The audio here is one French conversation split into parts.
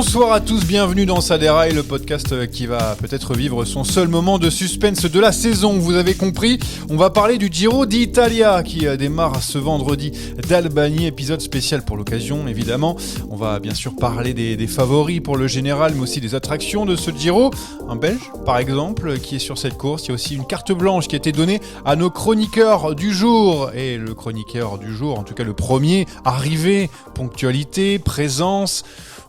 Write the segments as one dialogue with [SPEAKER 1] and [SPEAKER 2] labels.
[SPEAKER 1] Bonsoir à tous, bienvenue dans Ça déraille, le podcast qui va peut-être vivre son seul moment de suspense de la saison. Vous avez compris, on va parler du Giro d'Italia qui démarre ce vendredi d'Albanie, épisode spécial pour l'occasion évidemment. On va bien sûr parler des favoris pour le général, mais aussi des attractions de ce Giro. Un Belge par exemple qui est sur cette course. Il y a aussi une carte blanche qui a été donnée à nos chroniqueurs du jour. Et le chroniqueur du jour, en tout cas le premier, arrivé, ponctualité, présence...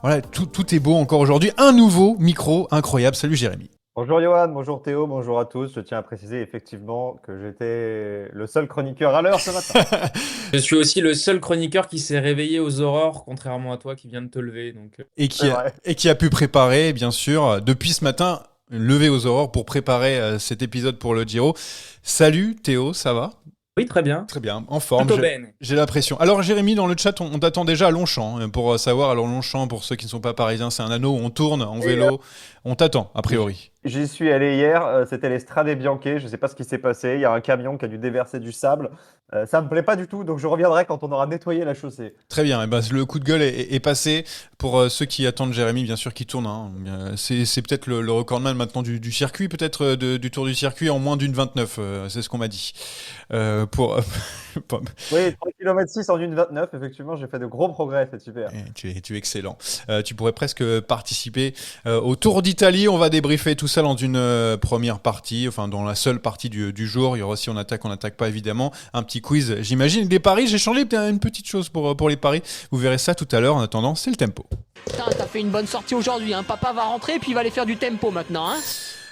[SPEAKER 1] Voilà, tout est beau encore aujourd'hui. Un nouveau micro incroyable. Salut Jérémy.
[SPEAKER 2] Bonjour Johan, bonjour Théo, bonjour à tous. Je tiens à préciser effectivement que j'étais le seul chroniqueur à l'heure ce matin.
[SPEAKER 3] Je suis aussi le seul chroniqueur qui s'est réveillé aux aurores, contrairement à toi qui viens de te lever. Donc...
[SPEAKER 1] Et qui a pu préparer, bien sûr, depuis ce matin, lever aux aurores pour préparer cet épisode pour le Giro. Salut Théo, ça va ?
[SPEAKER 3] Oui, très bien.
[SPEAKER 1] Très bien, en forme,
[SPEAKER 3] Ben.
[SPEAKER 1] j'ai l'impression. Alors Jérémy, dans le chat, on t'attend déjà à Longchamp, pour savoir. Alors Longchamp, pour ceux qui ne sont pas parisiens, c'est un anneau où on tourne en vélo. On t'attend, a priori.
[SPEAKER 2] J'y suis allé hier, c'était les Strade Bianche, je ne sais pas ce qui s'est passé, il y a un camion qui a dû déverser du sable. Ça ne me plaît pas du tout, donc je reviendrai quand on aura nettoyé la chaussée.
[SPEAKER 1] Très bien, et ben, le coup de gueule est passé pour ceux qui attendent Jérémy, bien sûr, qui tourne. C'est peut-être le recordman maintenant du circuit, peut-être du Tour du Circuit en moins d'une 29, c'est ce qu'on m'a dit.
[SPEAKER 2] Oui, 3 km 6 en 1,29, effectivement, j'ai fait de gros progrès, c'est super.
[SPEAKER 1] Tu es excellent. Tu pourrais presque participer au Tour d'Italie. On va débriefer tout ça dans une première partie, enfin dans la seule partie du jour. Il y aura aussi on n'attaque pas évidemment. Un petit quiz, j'imagine. Des paris, j'ai changé une petite chose pour les paris. Vous verrez ça tout à l'heure. En attendant, c'est le tempo.
[SPEAKER 4] Putain, t'as fait une bonne sortie aujourd'hui, hein. Papa va rentrer et puis il va aller faire du tempo maintenant, hein.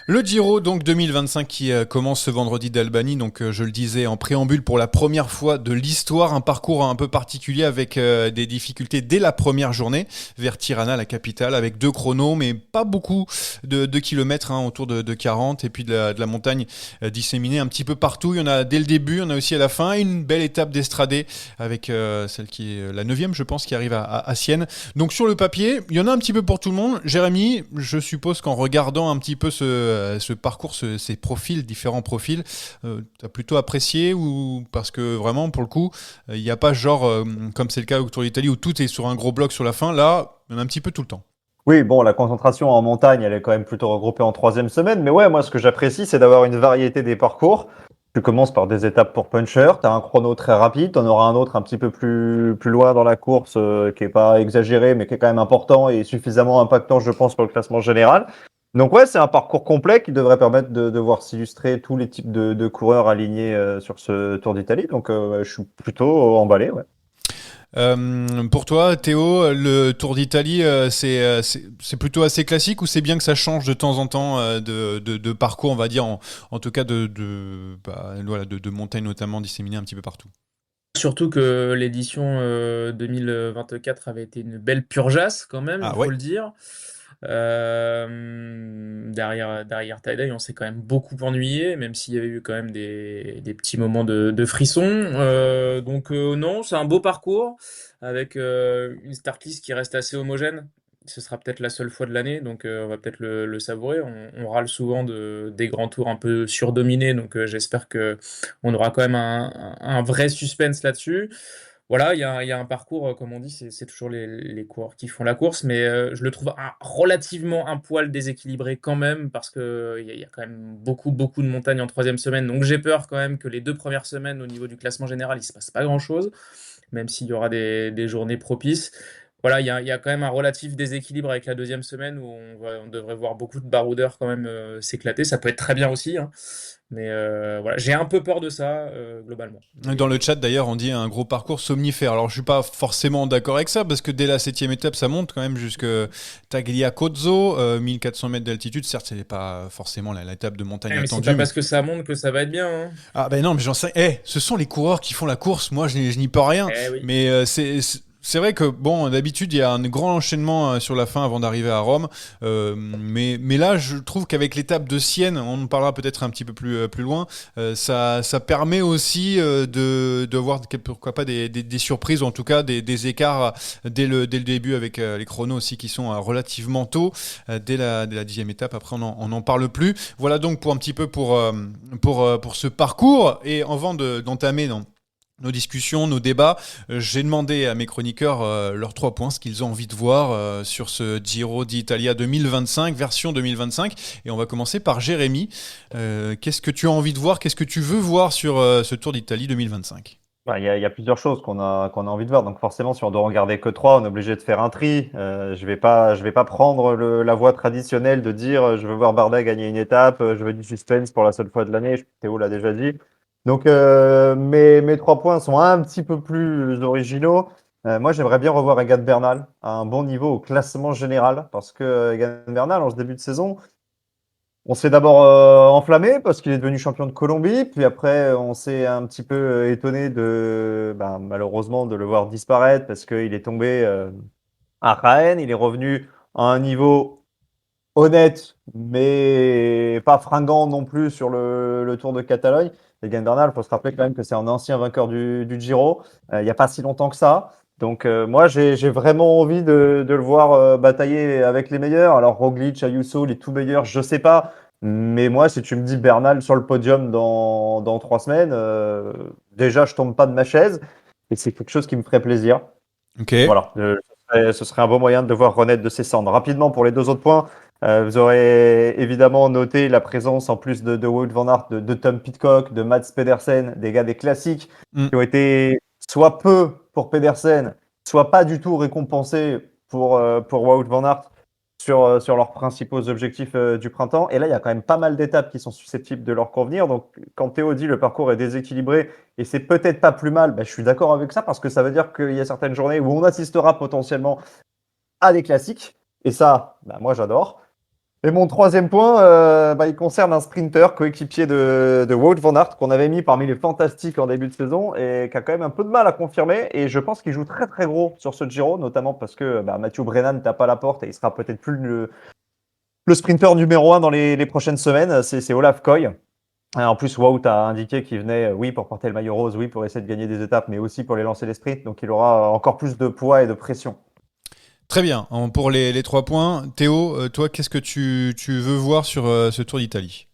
[SPEAKER 1] Le Giro donc 2025 qui commence ce vendredi d'Albanie, donc je le disais en préambule pour la première fois de l'histoire, un parcours un peu particulier avec des difficultés dès la première journée vers Tirana, la capitale, avec 2 chronos mais pas beaucoup de kilomètres, autour de 40 et puis de la montagne disséminée un petit peu partout. Il y en a dès le début, il y en a aussi à la fin, une belle étape d'Estradé avec celle qui est la 9e je pense qui arrive à Sienne. Donc sur le papier, il y en a un petit peu pour tout le monde. Jérémy, je suppose qu'en regardant un petit peu ce parcours, ces profils, différents profils, tu as plutôt apprécié ou parce que vraiment, pour le coup, il n'y a pas genre, comme c'est le cas au Tour d'Italie, où tout est sur un gros bloc sur la fin, là, il y en a un petit peu tout le temps.
[SPEAKER 2] Oui, bon, la concentration en montagne, elle est quand même plutôt regroupée en 3e semaine, mais ouais, moi, ce que j'apprécie, c'est d'avoir une variété des parcours. Tu commences par des étapes pour puncher, tu as un chrono très rapide, tu en auras un autre un petit peu plus loin dans la course, qui est pas exagéré, mais qui est quand même important et suffisamment impactant, je pense, pour le classement général. Donc ouais, c'est un parcours complet qui devrait permettre de voir s'illustrer tous les types de coureurs alignés sur ce Tour d'Italie. Donc je suis plutôt emballé, ouais.
[SPEAKER 1] Pour toi, Théo, le Tour d'Italie, c'est plutôt assez classique ou c'est bien que ça change de temps en temps de parcours, on va dire, en tout cas de montagnes notamment disséminées un petit peu partout?
[SPEAKER 3] Surtout que l'édition 2024 avait été une belle purgeasse quand même, il faut le dire. Derrière Tie-Dye, on s'est quand même beaucoup ennuyé, même s'il y avait eu quand même des petits moments de frisson. Donc non, c'est un beau parcours avec une start-list qui reste assez homogène. Ce sera peut-être la seule fois de l'année, donc on va peut-être le savourer. On râle souvent des grands tours un peu surdominés, donc j'espère qu'on aura quand même un vrai suspense là-dessus. Voilà, il y a un parcours, comme on dit, c'est toujours les coureurs qui font la course, mais je le trouve relativement un poil déséquilibré quand même, parce qu'il y a quand même beaucoup de montagnes en 3e semaine, donc j'ai peur quand même que les 2 premières semaines, au niveau du classement général, il ne se passe pas grand-chose, même s'il y aura des journées propices. Voilà, il y a quand même un relatif déséquilibre avec la 2e semaine, où on devrait voir beaucoup de baroudeurs quand même s'éclater. Ça peut être très bien aussi, hein. Mais voilà, j'ai un peu peur de ça, globalement.
[SPEAKER 1] Dans le chat d'ailleurs on dit un gros parcours somnifère. Alors je suis pas forcément d'accord avec ça parce que dès la 7e étape ça monte quand même jusque Tagliacozzo, 1400 mètres d'altitude. Certes c'est pas forcément l'étape de montagne
[SPEAKER 3] mais
[SPEAKER 1] attendue.
[SPEAKER 3] C'est pas parce que ça monte que ça va être bien, hein.
[SPEAKER 1] Ah ben non mais j'en sais. Ce sont les coureurs qui font la course. Moi je n'y peux rien.
[SPEAKER 3] Oui.
[SPEAKER 1] Mais c'est vrai que bon, d'habitude il y a un grand enchaînement sur la fin avant d'arriver à Rome, mais là je trouve qu'avec l'étape de Sienne, on en parlera peut-être un petit peu plus loin, ça permet aussi de voir pourquoi pas des surprises ou en tout cas des écarts dès le début avec les chronos aussi qui sont relativement tôt dès la 10e étape. Après on n'en parle plus. Voilà donc pour un petit peu pour ce parcours et avant d'entamer nos discussions, nos débats. J'ai demandé à mes chroniqueurs leurs 3 points, ce qu'ils ont envie de voir sur ce Giro d'Italia 2025, version 2025. Et on va commencer par Jérémy. Qu'est-ce que tu as envie de voir? Qu'est-ce que tu veux voir sur ce Tour d'Italie 2025?
[SPEAKER 2] Il y a plusieurs choses qu'on a envie de voir. Donc forcément, si on doit regarder que 3, on est obligé de faire un tri. Je vais pas prendre la voie traditionnelle de dire je veux voir Bardet gagner une étape, je veux du suspense pour la seule fois de l'année. Théo l'a déjà dit. Donc mes 3 points sont un petit peu plus originaux. Moi, j'aimerais bien revoir Egan Bernal à un bon niveau au classement général parce que Egan Bernal, en ce début de saison, on s'est d'abord enflammé parce qu'il est devenu champion de Colombie, puis après on s'est un petit peu étonné malheureusement de le voir disparaître parce qu'il est tombé à Jaén. Il est revenu à un niveau honnête, mais pas fringant non plus sur le Tour de Catalogne. Egan Bernal, il faut se rappeler quand même que c'est un ancien vainqueur du Giro, il n'y a pas si longtemps que ça. Donc moi, j'ai vraiment envie de le voir batailler avec les meilleurs. Alors Roglic, Ayuso, les tout meilleurs, je sais pas. Mais moi, si tu me dis Bernal sur le podium dans 3 semaines, déjà, je tombe pas de ma chaise. Et c'est quelque chose qui me ferait plaisir.
[SPEAKER 1] Ok.
[SPEAKER 2] Voilà, ce serait un bon moyen de le voir renaître de ses cendres. Rapidement, pour les 2 autres points, vous aurez évidemment noté la présence, en plus de Wout van Aert, de Tom Pidcock, de Mads Pedersen, des gars des classiques, qui ont été soit peu pour Pedersen, soit pas du tout récompensés pour Wout van Aert sur leurs principaux objectifs du printemps. Et là, il y a quand même pas mal d'étapes qui sont susceptibles de leur convenir. Donc, quand Théo dit le parcours est déséquilibré, et c'est peut-être pas plus mal, je suis d'accord avec ça, parce que ça veut dire qu'il y a certaines journées où on assistera potentiellement à des classiques. Et ça, moi, j'adore. Et mon 3e point, il concerne un sprinter coéquipier de Wout van Aert qu'on avait mis parmi les fantastiques en début de saison et qui a quand même un peu de mal à confirmer. Et je pense qu'il joue très très gros sur ce Giro, notamment parce que Mathieu Brennan tape à la porte et il sera peut-être plus le sprinter numéro 1 dans les prochaines semaines. C'est Olaf Koy. En plus, Wout a indiqué qu'il venait, oui, pour porter le maillot rose, oui, pour essayer de gagner des étapes, mais aussi pour les lancer les sprints. Donc il aura encore plus de poids et de pression.
[SPEAKER 1] Très bien. Pour les 3 points, Théo, toi, qu'est-ce que tu veux voir sur ce Tour d'Italie?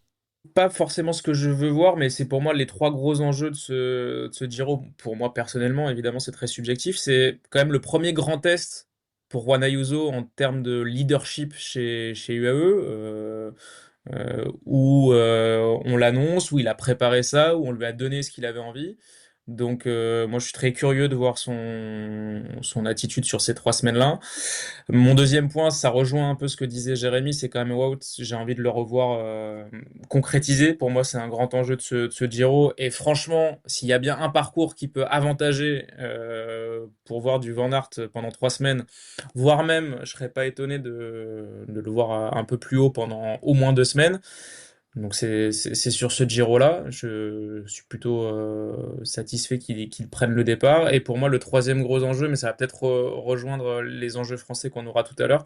[SPEAKER 3] Pas forcément ce que je veux voir, mais c'est pour moi les 3 gros enjeux de ce Giro. Pour moi, personnellement, évidemment, c'est très subjectif. C'est quand même le premier grand test pour Juan Ayuso en termes de leadership chez UAE, où on l'annonce, où il a préparé ça, où on lui a donné ce qu'il avait envie. Donc moi je suis très curieux de voir son attitude sur ces 3 semaines-là. Mon deuxième point, ça rejoint un peu ce que disait Jérémy, c'est quand même Wout, j'ai envie de le revoir concrétiser. Pour moi c'est un grand enjeu de ce Giro. Et franchement, s'il y a bien un parcours qui peut avantager pour voir du Van Aert pendant 3 semaines, voire même, je serais pas étonné de le voir un peu plus haut pendant au moins 2 semaines. Donc c'est sur ce Giro-là, je suis plutôt satisfait qu'il prenne le départ. Et pour moi, le troisième gros enjeu, mais ça va peut-être rejoindre les enjeux français qu'on aura tout à l'heure,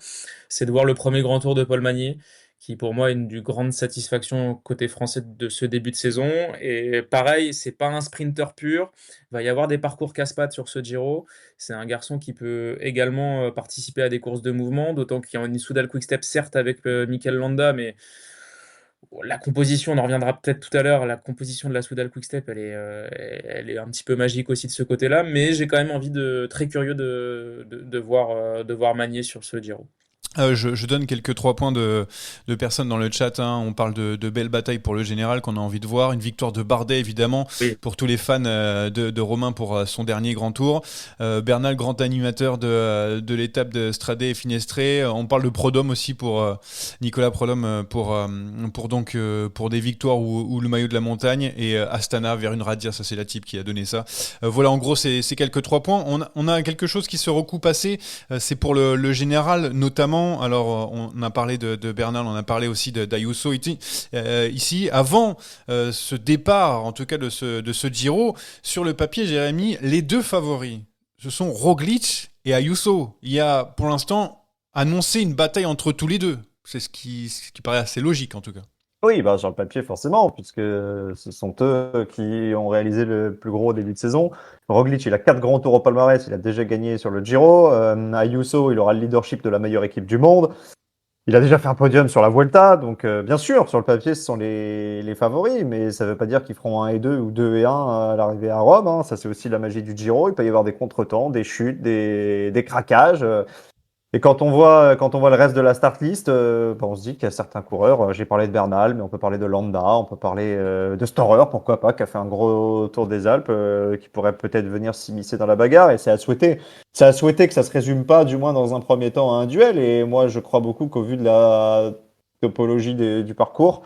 [SPEAKER 3] c'est de voir le premier grand tour de Paul Magnier, qui pour moi est une du grande satisfaction côté français de ce début de saison. Et pareil, c'est pas un sprinter pur, il va y avoir des parcours casse-pattes sur ce Giro. C'est un garçon qui peut également participer à des courses de mouvement, d'autant qu'il y a une Soudal Quick-Step certes avec Mikel Landa, mais la composition, on en reviendra peut-être tout à l'heure, la composition de la Soudal Quick-Step, elle est un petit peu magique aussi de ce côté-là, mais j'ai quand même envie très curieux de voir Magnier sur ce Giro.
[SPEAKER 1] Je donne quelques 3 points de personnes dans le chat. On parle de belles batailles pour le général qu'on a envie de voir. Une victoire de Bardet, évidemment,
[SPEAKER 3] Oui.
[SPEAKER 1] pour tous les fans de Romain pour son dernier grand tour. Bernal, grand animateur de l'étape de Stradé et Finestré. On parle de Prudhomme aussi pour Nicolas Prudhomme pour des victoires ou le maillot de la montagne. Et Astana vers une Radia, ça c'est la type qui a donné ça. Voilà, en gros, c'est quelques 3 points. On a quelque chose qui se recoupe assez. C'est pour le général, notamment. Alors, on a parlé de Bernal, on a parlé aussi d'Ayuso ici. Avant ce départ, en tout cas de ce Giro, sur le papier, Jérémy, les 2 favoris, ce sont Roglic et Ayuso. Il y a, pour l'instant, annoncé une bataille entre tous les deux. C'est ce qui paraît assez logique, en tout cas.
[SPEAKER 2] Oui, sur le papier, forcément, puisque ce sont eux qui ont réalisé le plus gros début de saison. Roglic, il a 4 grands tours au palmarès, il a déjà gagné sur le Giro. Ayuso, il aura le leadership de la meilleure équipe du monde. Il a déjà fait un podium sur la Vuelta, donc bien sûr, sur le papier, ce sont les favoris, mais ça ne veut pas dire qu'ils feront 1 et 2 ou 2 et 1 à l'arrivée à Rome, hein. Ça, c'est aussi la magie du Giro. Il peut y avoir des contretemps, des chutes, des craquages. Et quand on voit le reste de la start list, on se dit qu'il y a certains coureurs. J'ai parlé de Bernal, mais on peut parler de Landa, on peut parler de Storer, pourquoi pas, qui a fait un gros Tour des Alpes, qui pourrait peut-être venir s'immiscer dans la bagarre. Et c'est à souhaiter. C'est à souhaiter que ça se résume pas, du moins dans un premier temps, à un duel. Et moi, je crois beaucoup qu'au vu de la topologie du parcours,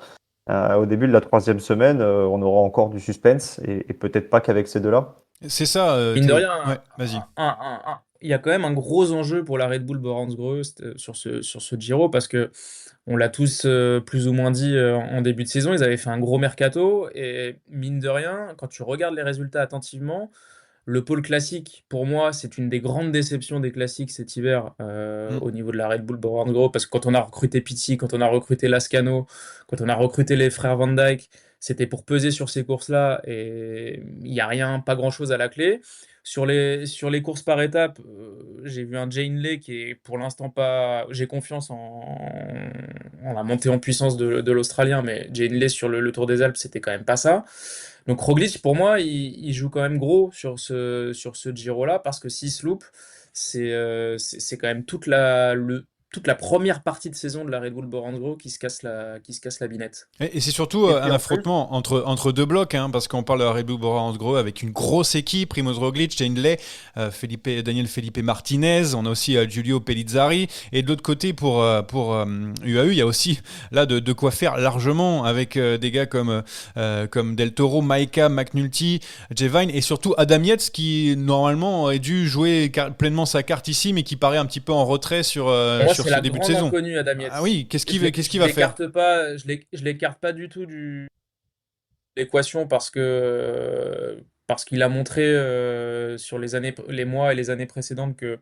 [SPEAKER 2] au début de la 3e semaine, on aura encore du suspense, et peut-être pas qu'avec ces deux-là.
[SPEAKER 1] C'est ça,
[SPEAKER 3] Mine de
[SPEAKER 1] Théo.
[SPEAKER 3] rien,
[SPEAKER 1] Ouais, vas-y.
[SPEAKER 3] il y a quand même un gros enjeu pour la Red Bull Boransgreux sur ce Giro parce que on l'a tous plus ou moins dit en début de saison, ils avaient fait un gros mercato et mine de rien, quand tu regardes les résultats attentivement, le pôle classique, pour moi, c'est une des grandes déceptions des classiques cet hiver au niveau de la Red Bull Boransgreux parce que quand on a recruté Pitti, quand on a recruté Lascano, quand on a recruté les frères Van Dijk, c'était pour peser sur ces courses-là et il n'y a rien, pas grand-chose à la clé. Sur les courses par étapes, j'ai vu un Jay Hindley qui est pour l'instant pas. J'ai confiance en la montée en puissance de l'Australien, mais Jay Hindley sur le Tour des Alpes, c'était quand même pas ça. Donc Roglic, pour moi, il joue quand même gros sur ce Giro-là, parce que s'il se loupe, c'est quand même toute la première partie de saison de la Red Bull Boransgreux qui se casse la binette.
[SPEAKER 1] Et c'est surtout
[SPEAKER 2] Et
[SPEAKER 1] un
[SPEAKER 2] puis en plus,
[SPEAKER 1] affrontement entre deux blocs, hein, parce qu'on parle de la Red Bull Boransgreux avec une grosse équipe, Primoz Roglic, Jay Hindley, Daniel Felipe Martinez, on a aussi Giulio Pellizzari, et de l'autre côté pour UAE, il y a aussi là de quoi faire largement avec des gars comme Del Toro, Maika, McNulty, Jevine, et surtout Adam Yates qui normalement aurait dû jouer pleinement sa carte ici, mais qui paraît un petit peu en retrait sur
[SPEAKER 3] Pour moi, c'est
[SPEAKER 1] ce
[SPEAKER 3] la
[SPEAKER 1] début de
[SPEAKER 3] grande
[SPEAKER 1] saison.
[SPEAKER 3] inconnue, Adam Yates.
[SPEAKER 1] Ah oui, qu'est-ce qu'il
[SPEAKER 3] Je
[SPEAKER 1] va faire?
[SPEAKER 3] l'écarte pas, je l'écarte pas du tout de l'équation parce qu'il a montré sur les mois et les années précédentes que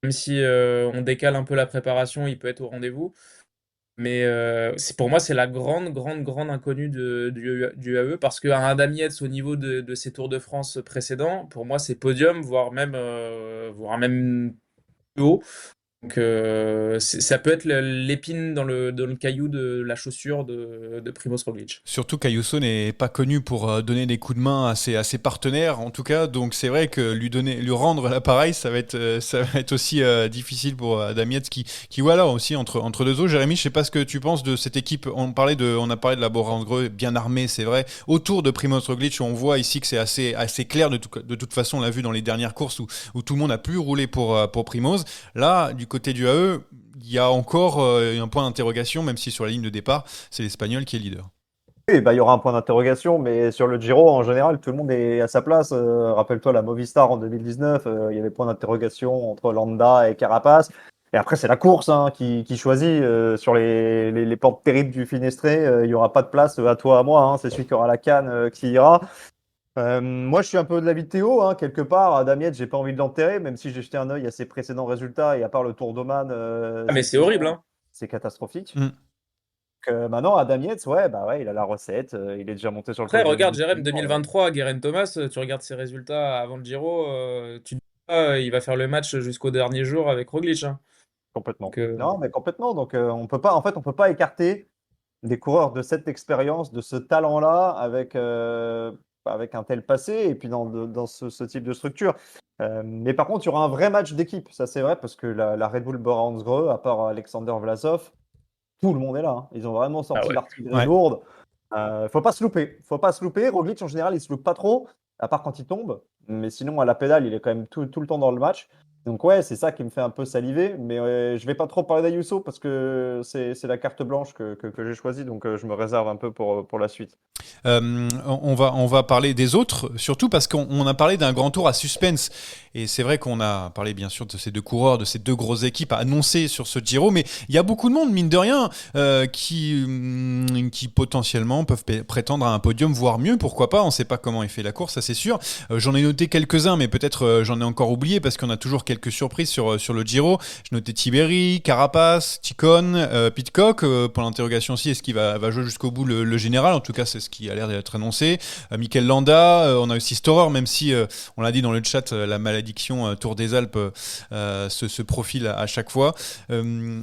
[SPEAKER 3] même si on décale un peu la préparation, il peut être au rendez-vous. Mais pour moi, c'est la grande, grande, grande inconnue du AE parce qu'un Adam Yates au niveau de ses Tours de France précédents, pour moi, c'est podium, voire même plus haut. Donc ça peut être l'épine dans le caillou de la chaussure de Primoz Roglic.
[SPEAKER 1] Surtout qu'Ayuso n'est pas connu pour donner des coups de main à ses partenaires, en tout cas. Donc c'est vrai que lui rendre l'appareil, ça va être aussi difficile pour Adam Yates qui voilà aussi entre deux eaux. Jérémy, je sais pas ce que tu penses de cette équipe. On a parlé de la Boransgreux bien armée, c'est vrai. Autour de Primoz Roglic, on voit ici que c'est assez clair. De toute façon, on l'a vu dans les dernières courses où tout le monde a pu rouler pour Primoz. Là, du côté du AE, il y a encore un point d'interrogation, même si sur la ligne de départ, c'est l'Espagnol qui est leader.
[SPEAKER 2] oui, il y aura un point d'interrogation, mais sur le Giro, en général, tout le monde est à sa place. Rappelle-toi la Movistar en 2019, il y avait point d'interrogation entre Landa et Carapaz. Et après, c'est la course qui choisit. Sur les pentes terribles du Finestré, il n'y aura pas de place à toi, à moi. C'est celui qui aura la canne qui ira. Moi, je suis un peu de l'avis de Théo, quelque part. Adam Yates, j'ai pas envie de l'enterrer, même si j'ai jeté un œil à ses précédents résultats, et à part le Tour d'Oman,
[SPEAKER 3] Mais c'est horrible, hein.
[SPEAKER 2] c'est catastrophique.
[SPEAKER 1] Mm.
[SPEAKER 2] Maintenant, Adam Yates, il a la recette, il est déjà monté sur le
[SPEAKER 3] Après,
[SPEAKER 2] podium
[SPEAKER 3] regarde,
[SPEAKER 2] du
[SPEAKER 3] Jérém,
[SPEAKER 2] Tour.
[SPEAKER 3] 2023, Geraint Thomas, tu regardes ses résultats avant le Giro, tu te dis pas, il va faire le match jusqu'au dernier jour avec Roglic, hein.
[SPEAKER 2] Complètement.
[SPEAKER 3] Donc,
[SPEAKER 2] Non, mais complètement. Donc, on peut pas, en fait, on peut pas écarter des coureurs de cette expérience, de ce talent-là, avec un tel passé, et puis dans ce type de structure. Mais par contre, il y aura un vrai match d'équipe, ça c'est vrai, parce que la Red Bull Boransgreux, à part Alexander Vlasov, tout le monde est là. Ils ont vraiment sorti
[SPEAKER 3] ouais.
[SPEAKER 2] l'artillerie
[SPEAKER 1] Ouais.
[SPEAKER 2] lourde. Faut pas se louper. Faut pas se louper. Roglic, en général, il se loupe pas trop, à part quand il tombe. Mais sinon, à la pédale, il est quand même tout le temps dans le match. Donc ouais, c'est ça qui me fait un peu saliver. Mais je vais pas trop parler d'Ayuso parce que c'est la carte blanche que j'ai choisie. Donc je me réserve un peu pour la suite.
[SPEAKER 1] On va parler des autres, surtout parce qu'on a parlé d'un grand tour à suspense. Et c'est vrai qu'on a parlé bien sûr de ces deux coureurs, de ces deux grosses équipes annoncées sur ce Giro. Mais il y a beaucoup de monde, mine de rien, qui potentiellement peuvent prétendre à un podium, voire mieux. Pourquoi pas? On ne sait pas comment il fait la course, ça c'est sûr. J'en ai noté quelques-uns, mais peut-être j'en ai encore oublié parce qu'on a toujours quelques surprises sur le Giro. J'ai noté Tiberi, Carapaz, Ticone, Pidcock. Pour l'interrogation aussi, est-ce qu'il va jouer jusqu'au bout le général? En tout cas, c'est ce qui a l'air d'être annoncé. Mikel Landa, on a aussi Storer, même si on l'a dit dans le chat, la malédiction Tour des Alpes se profile à chaque fois.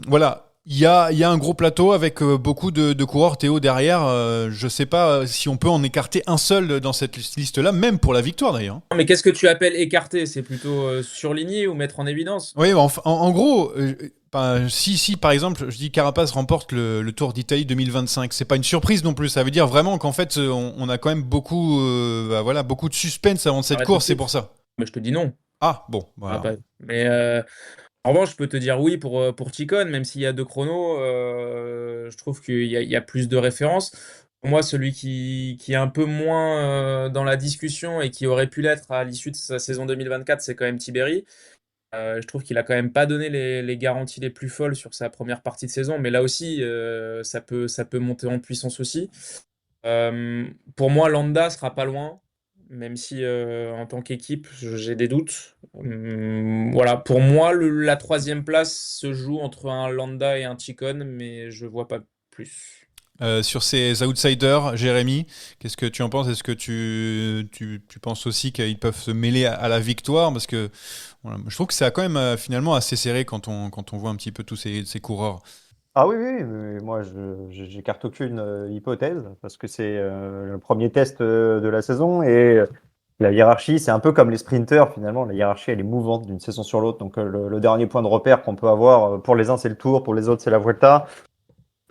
[SPEAKER 1] Voilà. il y a un gros plateau avec beaucoup de coureurs, Théo, derrière. Je sais pas si on peut en écarter un seul dans cette liste-là, même pour la victoire d'ailleurs.
[SPEAKER 3] Non, mais qu'est-ce que tu appelles écarter? C'est plutôt surligner ou mettre en évidence?
[SPEAKER 1] Oui, en gros, si par exemple, je dis Carapaz remporte le Tour d'Italie 2025, c'est pas une surprise non plus. Ça veut dire vraiment qu'en fait, on a quand même beaucoup, voilà, beaucoup de suspense avant cette
[SPEAKER 3] Arrête tout de
[SPEAKER 1] course, c'est
[SPEAKER 3] suite.
[SPEAKER 1] pour ça.
[SPEAKER 3] Mais je te dis non.
[SPEAKER 1] Ah, bon,
[SPEAKER 3] Ah,
[SPEAKER 1] voilà.
[SPEAKER 3] pas- Mais en revanche, je peux te dire oui pour Chicone, même s'il y a deux chronos, je trouve qu'il y a plus de références. Pour moi, celui qui est un peu moins dans la discussion et qui aurait pu l'être à l'issue de sa saison 2024, c'est quand même Tiberi. Je trouve qu'il a quand même pas donné les garanties les plus folles sur sa première partie de saison, mais là aussi, ça peut monter en puissance aussi. Pour moi, Landa sera pas loin, même si en tant qu'équipe, j'ai des doutes. Voilà, pour moi, la troisième place se joue entre un Landa et un Chicone, mais je vois pas plus.
[SPEAKER 1] Sur ces outsiders, Jérémy, qu'est-ce que tu en penses? Est-ce que tu penses aussi qu'ils peuvent se mêler à la victoire? Parce que voilà, je trouve que c'est quand même finalement assez serré quand on voit un petit peu tous ces coureurs.
[SPEAKER 2] Ah oui, oui, mais moi j'écarte aucune hypothèse parce que c'est le premier test de la saison et la hiérarchie, c'est un peu comme les sprinters finalement. La hiérarchie, elle est mouvante d'une saison sur l'autre. Donc le dernier point de repère qu'on peut avoir, pour les uns c'est le Tour, pour les autres c'est la Vuelta.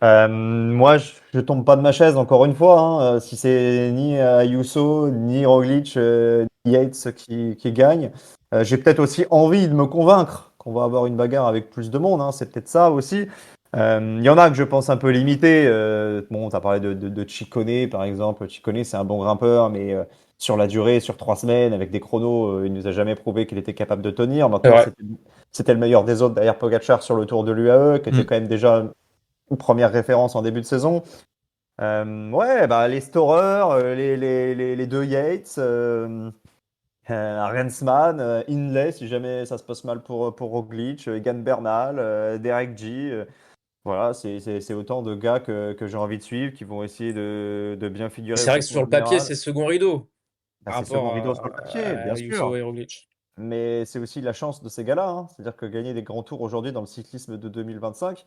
[SPEAKER 2] Moi, je tombe pas de ma chaise encore une fois, hein. Si c'est ni Ayuso, ni Roglic, ni Yates qui gagne, j'ai peut-être aussi envie de me convaincre qu'on va avoir une bagarre avec plus de monde, hein. C'est peut-être ça aussi. Il y en a que je pense un peu limités. Bon, tu as parlé de Ciccone, par exemple. Ciccone, c'est un bon grimpeur, mais sur la durée, sur 3 semaines, avec des chronos, il nous a jamais prouvé qu'il était capable de tenir.
[SPEAKER 3] C'est
[SPEAKER 2] Maintenant,
[SPEAKER 3] vrai.
[SPEAKER 2] c'était le meilleur des autres derrière Pogacar sur le Tour de l'UAE, qui était quand même déjà une première référence en début de saison. Ouais, bah, les Storer, les deux Yates, Rensman, Hindley, si jamais ça se passe mal pour Roglic, Egan Bernal, Derek G. Voilà, c'est autant de gars que j'ai envie de suivre, qui vont essayer de bien figurer au
[SPEAKER 3] C'est vrai que
[SPEAKER 2] classement
[SPEAKER 3] sur le papier,
[SPEAKER 2] général.
[SPEAKER 3] c'est second rideau
[SPEAKER 2] Bah,
[SPEAKER 3] par
[SPEAKER 2] c'est second
[SPEAKER 3] rapport
[SPEAKER 2] rideau sur le papier,
[SPEAKER 3] à
[SPEAKER 2] bien
[SPEAKER 3] Ayuso
[SPEAKER 2] sûr.
[SPEAKER 3] et Roglic.
[SPEAKER 2] Mais c'est aussi la chance de ces gars-là, hein. C'est-à-dire que gagner des grands tours aujourd'hui dans le cyclisme de 2025,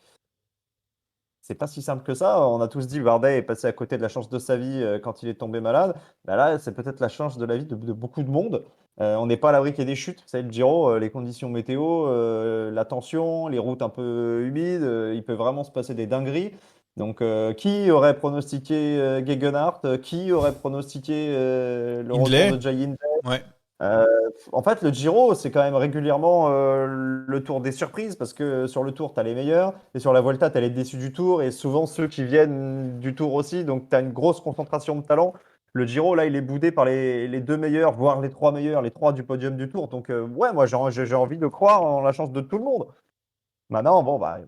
[SPEAKER 2] c'est pas si simple que ça. On a tous dit Bardet est passé à côté de la chance de sa vie quand il est tombé malade. Bah là, c'est peut-être la chance de la vie de beaucoup de monde. On n'est pas à l'abri qu'il y ait des chutes. Vous savez, le Giro, les conditions météo, la tension, les routes un peu humides, il peut vraiment se passer des dingueries. Donc, qui aurait pronostiqué Gegenhardt? Qui aurait pronostiqué le retour
[SPEAKER 1] Hindley,
[SPEAKER 2] de Jay Hindley?
[SPEAKER 1] ouais.
[SPEAKER 2] Euh, En fait, le Giro, c'est quand même régulièrement le tour des surprises parce que sur le tour, tu as les meilleurs et sur la Volta, tu as les déçus du tour et souvent ceux qui viennent du tour aussi. Donc, tu as une grosse concentration de talent. Le Giro, là, il est boudé par les deux meilleurs, voire les trois meilleurs, les trois du podium du tour. Donc, ouais, moi, j'ai envie de croire en la chance de tout le monde. Maintenant, bon, bah,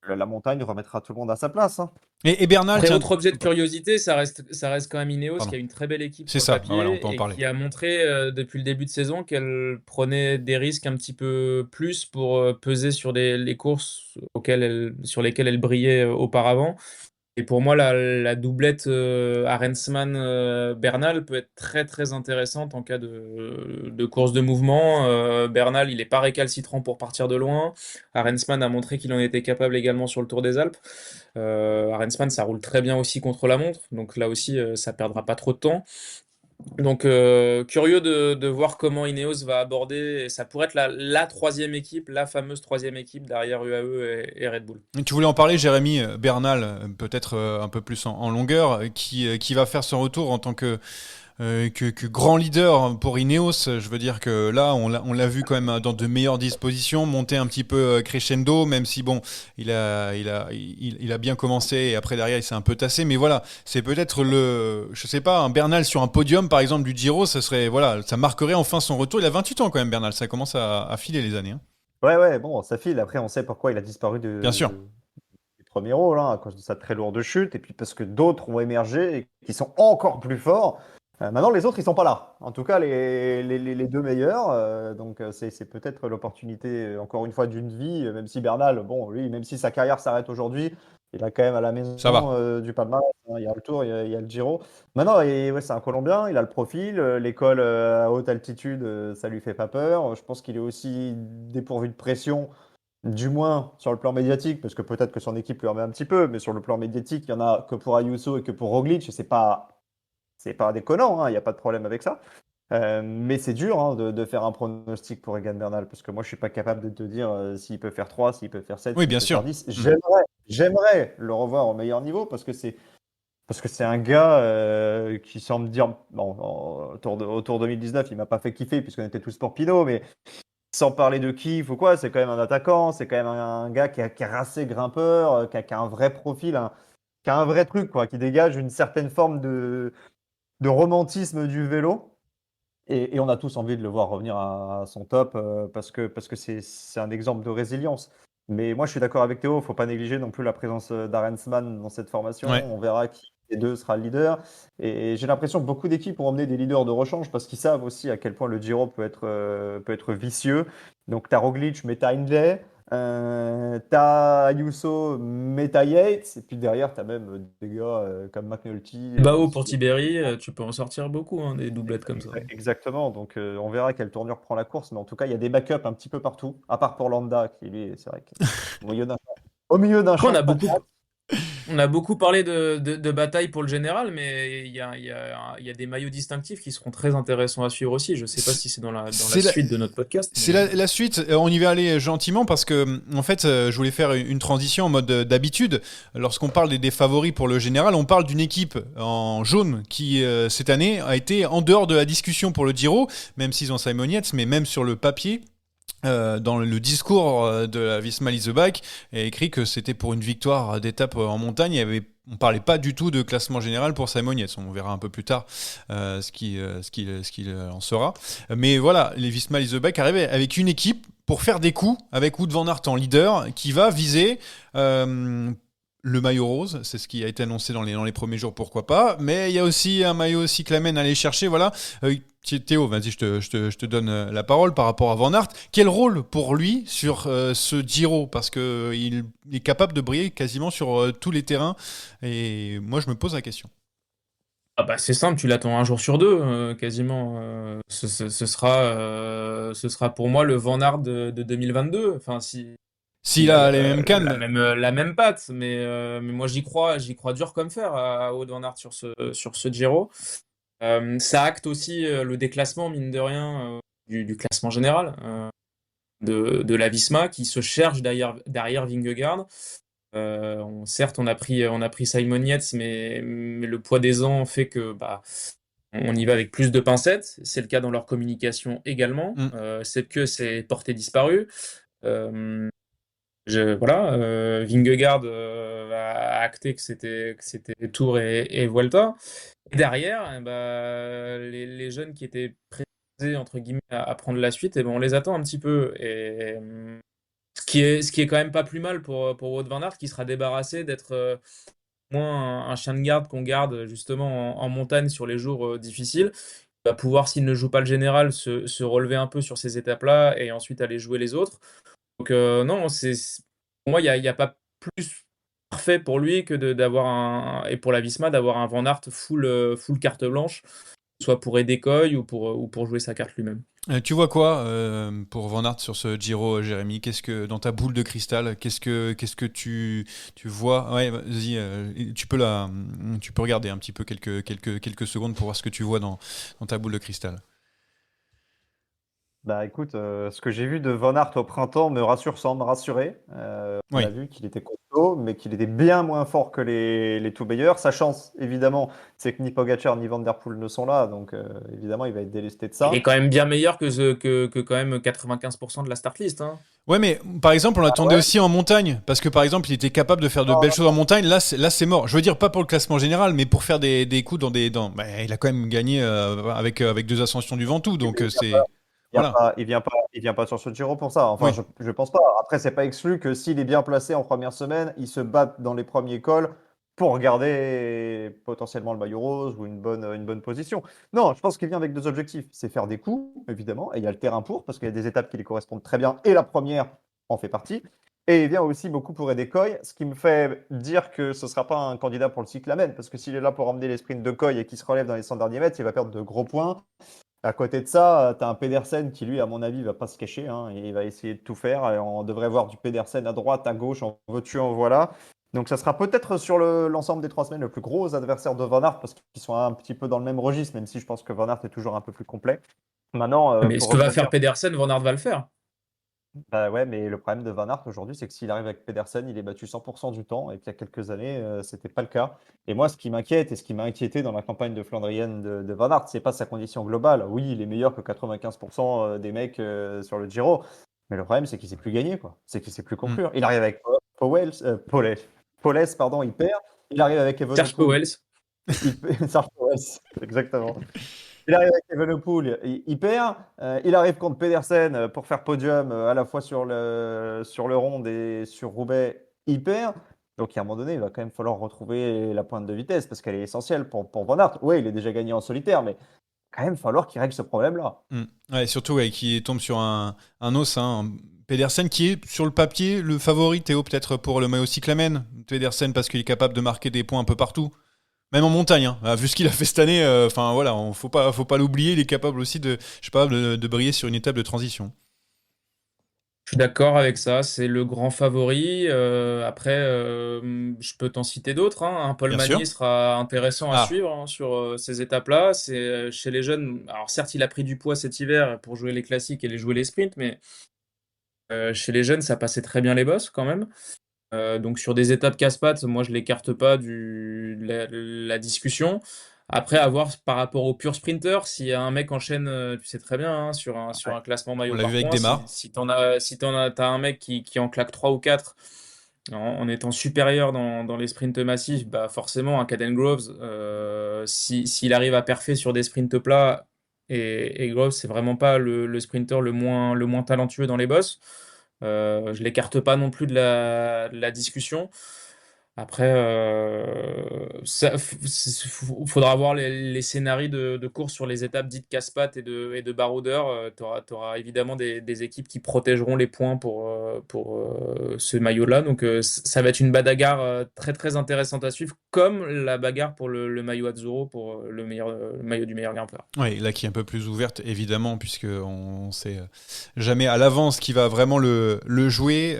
[SPEAKER 2] la montagne remettra tout le monde à sa place, hein.
[SPEAKER 1] Et Bernal,
[SPEAKER 3] Après,
[SPEAKER 1] tiens.
[SPEAKER 3] autre objet de curiosité, ça reste quand même Ineos qui
[SPEAKER 1] Pardon.
[SPEAKER 3] a une très belle équipe
[SPEAKER 1] C'est
[SPEAKER 3] sur le
[SPEAKER 1] ça, bah voilà, on
[SPEAKER 3] papier
[SPEAKER 1] peut en
[SPEAKER 3] et
[SPEAKER 1] parler.
[SPEAKER 3] qui a montré depuis le début de saison qu'elle prenait des risques un petit peu plus pour peser sur les courses sur lesquelles elle brillait auparavant. Et pour moi, la doublette Arensman-Bernal peut être très très intéressante en cas de course de mouvement. Bernal, il n'est pas récalcitrant pour partir de loin. Arensman a montré qu'il en était capable également sur le Tour des Alpes. Arensman, ça roule très bien aussi contre la montre, donc là aussi, ça perdra pas trop de temps. Donc, curieux de voir comment Ineos va aborder. Et ça pourrait être la troisième équipe, la fameuse troisième équipe derrière UAE et Red Bull.
[SPEAKER 1] Tu voulais en parler, Jérémy Bernal, peut-être un peu plus en longueur, qui va faire son retour en tant que grand leader pour Ineos. Je veux dire que là, on l'a vu quand même dans de meilleures dispositions, monter un petit peu crescendo, même si bon, il a bien commencé et après derrière il s'est un peu tassé. Mais voilà, c'est peut-être je sais pas, un Bernal sur un podium par exemple du Giro, ça serait, voilà, ça marquerait enfin son retour. Il a 28 ans quand même, Bernal, ça commence à filer les années, hein.
[SPEAKER 2] Ouais, ouais, bon, ça file. Après, on sait pourquoi il a disparu
[SPEAKER 1] Bien sûr.
[SPEAKER 2] du premier rôle, hein, à cause de sa très lourde chute, et puis parce que d'autres ont émergé et qui sont encore plus forts. Maintenant, les autres, ils sont pas là. En tout cas, les deux meilleurs. Donc, c'est peut-être l'opportunité, encore une fois, d'une vie, même si Bernal, bon, lui, même si sa carrière s'arrête aujourd'hui, il a quand même à la maison
[SPEAKER 1] Ça va.
[SPEAKER 2] du palmarès, hein. Il y a le Tour, il y a le Giro. Maintenant, ouais, c'est un Colombien, il a le profil. L'école à haute altitude, ça lui fait pas peur. Je pense qu'il est aussi dépourvu de pression du moins sur le plan médiatique, parce que peut-être que son équipe lui remet un petit peu, mais sur le plan médiatique, il y en a que pour Ayuso et que pour Roglic, et c'est pas déconnant, hein, il n'y a pas de problème avec ça. Mais c'est dur hein, de faire un pronostic pour Egan Bernal, parce que moi je suis pas capable de te dire s'il peut faire 3, s'il peut faire 7,
[SPEAKER 1] Oui,
[SPEAKER 2] s'il
[SPEAKER 1] bien
[SPEAKER 2] peut faire
[SPEAKER 1] sûr.
[SPEAKER 2] 10. J'aimerais le revoir au meilleur niveau, parce que c'est un gars qui semble dire, bon, autour 2019, il m'a pas fait kiffer puisqu'on était tous pour Pinot, mais sans parler de kiff ou quoi, c'est quand même un attaquant, c'est quand même un gars qui a racé grimpeur, qui a un vrai profil, qui a un vrai truc, quoi, qui dégage une certaine forme de romantisme du vélo. Et on a tous envie de le voir revenir à son top parce que c'est un exemple de résilience. Mais moi, je suis d'accord avec Théo, il ne faut pas négliger non plus la présence d'Arensman dans cette formation.
[SPEAKER 1] Ouais.
[SPEAKER 2] On verra qui des deux sera le leader. Et j'ai l'impression que beaucoup d'équipes ont emmené des leaders de rechange parce qu'ils savent aussi à quel point le Giro peut être vicieux. Donc, tu as Roglic, mais tu as Hindley. Tu as Ayuso, mais tu as Yates. Et puis derrière, tu as même des gars comme McNulty.
[SPEAKER 3] Bao pour Tiberi, tu peux en sortir beaucoup, hein, des doublettes comme ça.
[SPEAKER 2] Exactement, donc on verra quelle tournure prend la course, mais en tout cas, il y a des backups un petit peu partout, à part pour Landa, qui lui, c'est vrai au milieu d'un
[SPEAKER 3] Après,
[SPEAKER 2] champ de patates.
[SPEAKER 3] on a beaucoup parlé de bataille pour le général, mais il y a des maillots distinctifs qui seront très intéressants à suivre aussi. Je ne sais pas si c'est dans la
[SPEAKER 1] C'est la,
[SPEAKER 3] suite de notre podcast.
[SPEAKER 1] c'est
[SPEAKER 3] Mais...
[SPEAKER 1] la suite. On y va aller gentiment parce que, en fait, je voulais faire une transition en mode d'habitude. Lorsqu'on parle des favoris pour le général, on parle d'une équipe en jaune qui, cette année, a été en dehors de la discussion pour le Giro, même s'ils ont Simon Yates, mais même sur le papier. Dans le discours de la Visma Leaseback, est écrit que c'était pour une victoire d'étape en montagne. On parlait pas du tout de classement général pour Simon Yates. On verra un peu plus tard ce qu'il en sera. Mais voilà, les Visma Leaseback arrivaient avec une équipe pour faire des coups avec Wout van Aert en leader qui va viser le maillot rose. C'est ce qui a été annoncé dans les premiers jours, pourquoi pas. Mais il y a aussi un maillot cyclamen à aller chercher. Voilà. Théo, vas-y, je te donne la parole par rapport à Van Aert. Quel rôle pour lui sur ce Giro? Parce qu'il est capable de briller quasiment sur tous les terrains. Et moi, je me pose la question.
[SPEAKER 3] Ah bah c'est simple, tu l'attends un jour sur deux, quasiment. Ce sera pour moi le Van Aert de 2022. Enfin, si
[SPEAKER 1] S'il
[SPEAKER 3] il a
[SPEAKER 1] a les mêmes cannes,
[SPEAKER 3] la même patte, mais moi j'y crois dur comme fer à Wout van Aert sur ce Giro. Ça acte aussi le déclassement, mine de rien, du classement général de la Visma qui se cherche derrière Vingegaard. Certes, on a pris Simon Yates, mais le poids des ans fait que bah, on y va avec plus de pincettes. C'est le cas dans leur communication également. C'est porté disparu. Euh, voilà, Vingegaard a acté que c'était Tour et Vuelta. Et derrière, eh ben, les jeunes qui étaient prêts entre guillemets à prendre la suite, eh ben, on les attend un petit peu. Et ce qui est quand même pas plus mal pour Wout van Aert, qui sera débarrassé d'être moins un chien de garde qu'on garde justement en montagne sur les jours difficiles. Il va pouvoir, s'il ne joue pas le général, se relever un peu sur ces étapes-là et ensuite aller jouer les autres. Donc non, pour moi, il y a pas plus parfait pour lui que et pour la Visma d'avoir un Van Aert full carte blanche, soit pour aider Coy ou pour jouer sa carte lui-même.
[SPEAKER 1] tu vois quoi pour Van Aert sur ce Giro, Jérémy? Qu'est-ce que dans ta boule de cristal, qu'est-ce que tu vois? Ouais, vas-y, tu peux regarder un petit peu quelques secondes pour voir ce que tu vois dans ta boule de cristal.
[SPEAKER 2] Bah écoute, ce que j'ai vu de Van Aert au printemps me rassure sans me rassurer. On
[SPEAKER 1] Oui.
[SPEAKER 2] a vu qu'il était costaud, mais qu'il était bien moins fort que les tout meilleurs. Sa chance, évidemment, c'est que ni Pogacar ni Van Der Poel ne sont là, donc évidemment, il va être délesté de
[SPEAKER 3] Il
[SPEAKER 2] ça.
[SPEAKER 3] est quand même bien meilleur que quand même 95% de la start list, hein.
[SPEAKER 1] Ouais, mais par exemple, on l'attendait
[SPEAKER 2] ouais?
[SPEAKER 1] aussi en montagne, parce que par exemple, il était capable de faire de belles choses en montagne. Là, c'est mort. Je veux dire, pas pour le classement général, mais pour faire des coups bah, il a quand même gagné avec deux ascensions du Ventoux, donc c'est. Voilà.
[SPEAKER 2] Il vient pas sur ce Giro pour ça. Enfin,
[SPEAKER 1] Oui.
[SPEAKER 2] je pense pas. Après, c'est pas exclu que s'il est bien placé en première semaine, il se batte dans les premiers cols pour garder potentiellement le maillot rose ou une bonne position. Non, je pense qu'il vient avec deux objectifs. C'est faire des coups, évidemment, et il y a le terrain pour, parce qu'il y a des étapes qui lui correspondent très bien, et la première en fait partie. Et il vient aussi beaucoup pour aider Coy, ce qui me fait dire que ce ne sera pas un candidat pour le cyclamen, parce que s'il est là pour emmener les sprints de Coy et qu'il se relève dans les 100 derniers mètres, il va perdre de gros points. À côté de ça, tu as un Pedersen qui, lui, à mon avis, va pas se cacher, hein. Il va essayer de tout faire. Et on devrait voir du Pedersen à droite, à gauche, en veux-tu, en voilà. Donc ça sera peut-être sur l'ensemble des 3 semaines le plus gros adversaire de Van Aert parce qu'ils sont un petit peu dans le même registre, même si je pense que Van Aert est toujours un peu plus complet. Maintenant,
[SPEAKER 3] Mais ce
[SPEAKER 2] pour
[SPEAKER 3] que va
[SPEAKER 2] rebondir,
[SPEAKER 3] faire Pedersen, Van Aert va le faire.
[SPEAKER 2] bah ouais, mais le problème de Van Aert aujourd'hui, c'est que s'il arrive avec Pedersen, il est battu 100% du temps et qu'il y a quelques années, c'était pas le cas. Et moi, ce qui m'inquiète et ce qui m'a inquiété dans la campagne de Flandrienne de Van Aert, c'est pas sa condition globale. Oui, il est meilleur que 95% des mecs sur le Giro, mais le problème, c'est qu'il sait plus gagner, quoi. C'est qu'il sait plus conclure. Il arrive avec Powell, pardon, il perd. Il arrive avec
[SPEAKER 3] Serge
[SPEAKER 2] Evenepoel,
[SPEAKER 3] Powell.
[SPEAKER 2] Serge Powell, exactement. Il arrive avec Evenepoel, il perd. Il arrive contre Pedersen pour faire podium à la fois sur le Ronde et sur Roubaix, il perd. Donc, à un moment donné, il va quand même falloir retrouver la pointe de vitesse parce qu'elle est essentielle pour Van Aert. Oui, il est déjà gagné en solitaire, mais quand même falloir qu'il règle ce problème-là.
[SPEAKER 1] Ouais, surtout qui tombe sur un os, hein. Pedersen qui est sur le papier le favori, Théo, peut-être pour le maillot cyclamen. Pedersen parce qu'il est capable de marquer des points un peu partout. Même en montagne, hein. Vu ce qu'il a fait cette année, enfin voilà, faut pas l'oublier, il est capable aussi de briller sur une étape de transition.
[SPEAKER 3] Je suis d'accord avec ça, c'est le grand favori. Après, je peux t'en citer d'autres, hein. Un Paul
[SPEAKER 1] Bien
[SPEAKER 3] Magny
[SPEAKER 1] sûr.
[SPEAKER 3] sera intéressant à
[SPEAKER 1] Ah,
[SPEAKER 3] suivre, hein, sur ces étapes-là. C'est chez les jeunes. Alors certes, il a pris du poids cet hiver pour jouer les classiques et jouer les sprints, mais chez les jeunes, ça passait très bien les bosses quand même. Donc sur des étapes casse-pattes, moi je l'écarte pas la discussion. Après, à voir par rapport au pur sprinter, si un mec enchaîne, tu sais très bien, hein, sur
[SPEAKER 2] Ouais.
[SPEAKER 3] un classement
[SPEAKER 1] on
[SPEAKER 3] maillot
[SPEAKER 1] l'a vu
[SPEAKER 3] par
[SPEAKER 1] avec
[SPEAKER 3] points,
[SPEAKER 1] Desmar.
[SPEAKER 3] t'as un mec qui en claque 3 ou 4 en étant supérieur dans les sprints massifs, bah forcément un Caden Groves, s'il arrive à perfer sur des sprints plats, et Groves c'est vraiment pas le sprinter le moins talentueux dans les bosses. Je l'écarte pas non plus de la discussion. Après, faudra voir les scénarios de course sur les étapes dites casse-pattes et de baroudeurs. Tu auras évidemment des équipes qui protégeront les points pour ce maillot-là. Donc, ça va être une bagarre très très intéressante à suivre, comme la bagarre pour le maillot Azzurro, pour le maillot du meilleur grimpeur.
[SPEAKER 1] Oui, là qui est un peu plus ouverte, évidemment, puisqu'on sait jamais à l'avance qui va vraiment le jouer.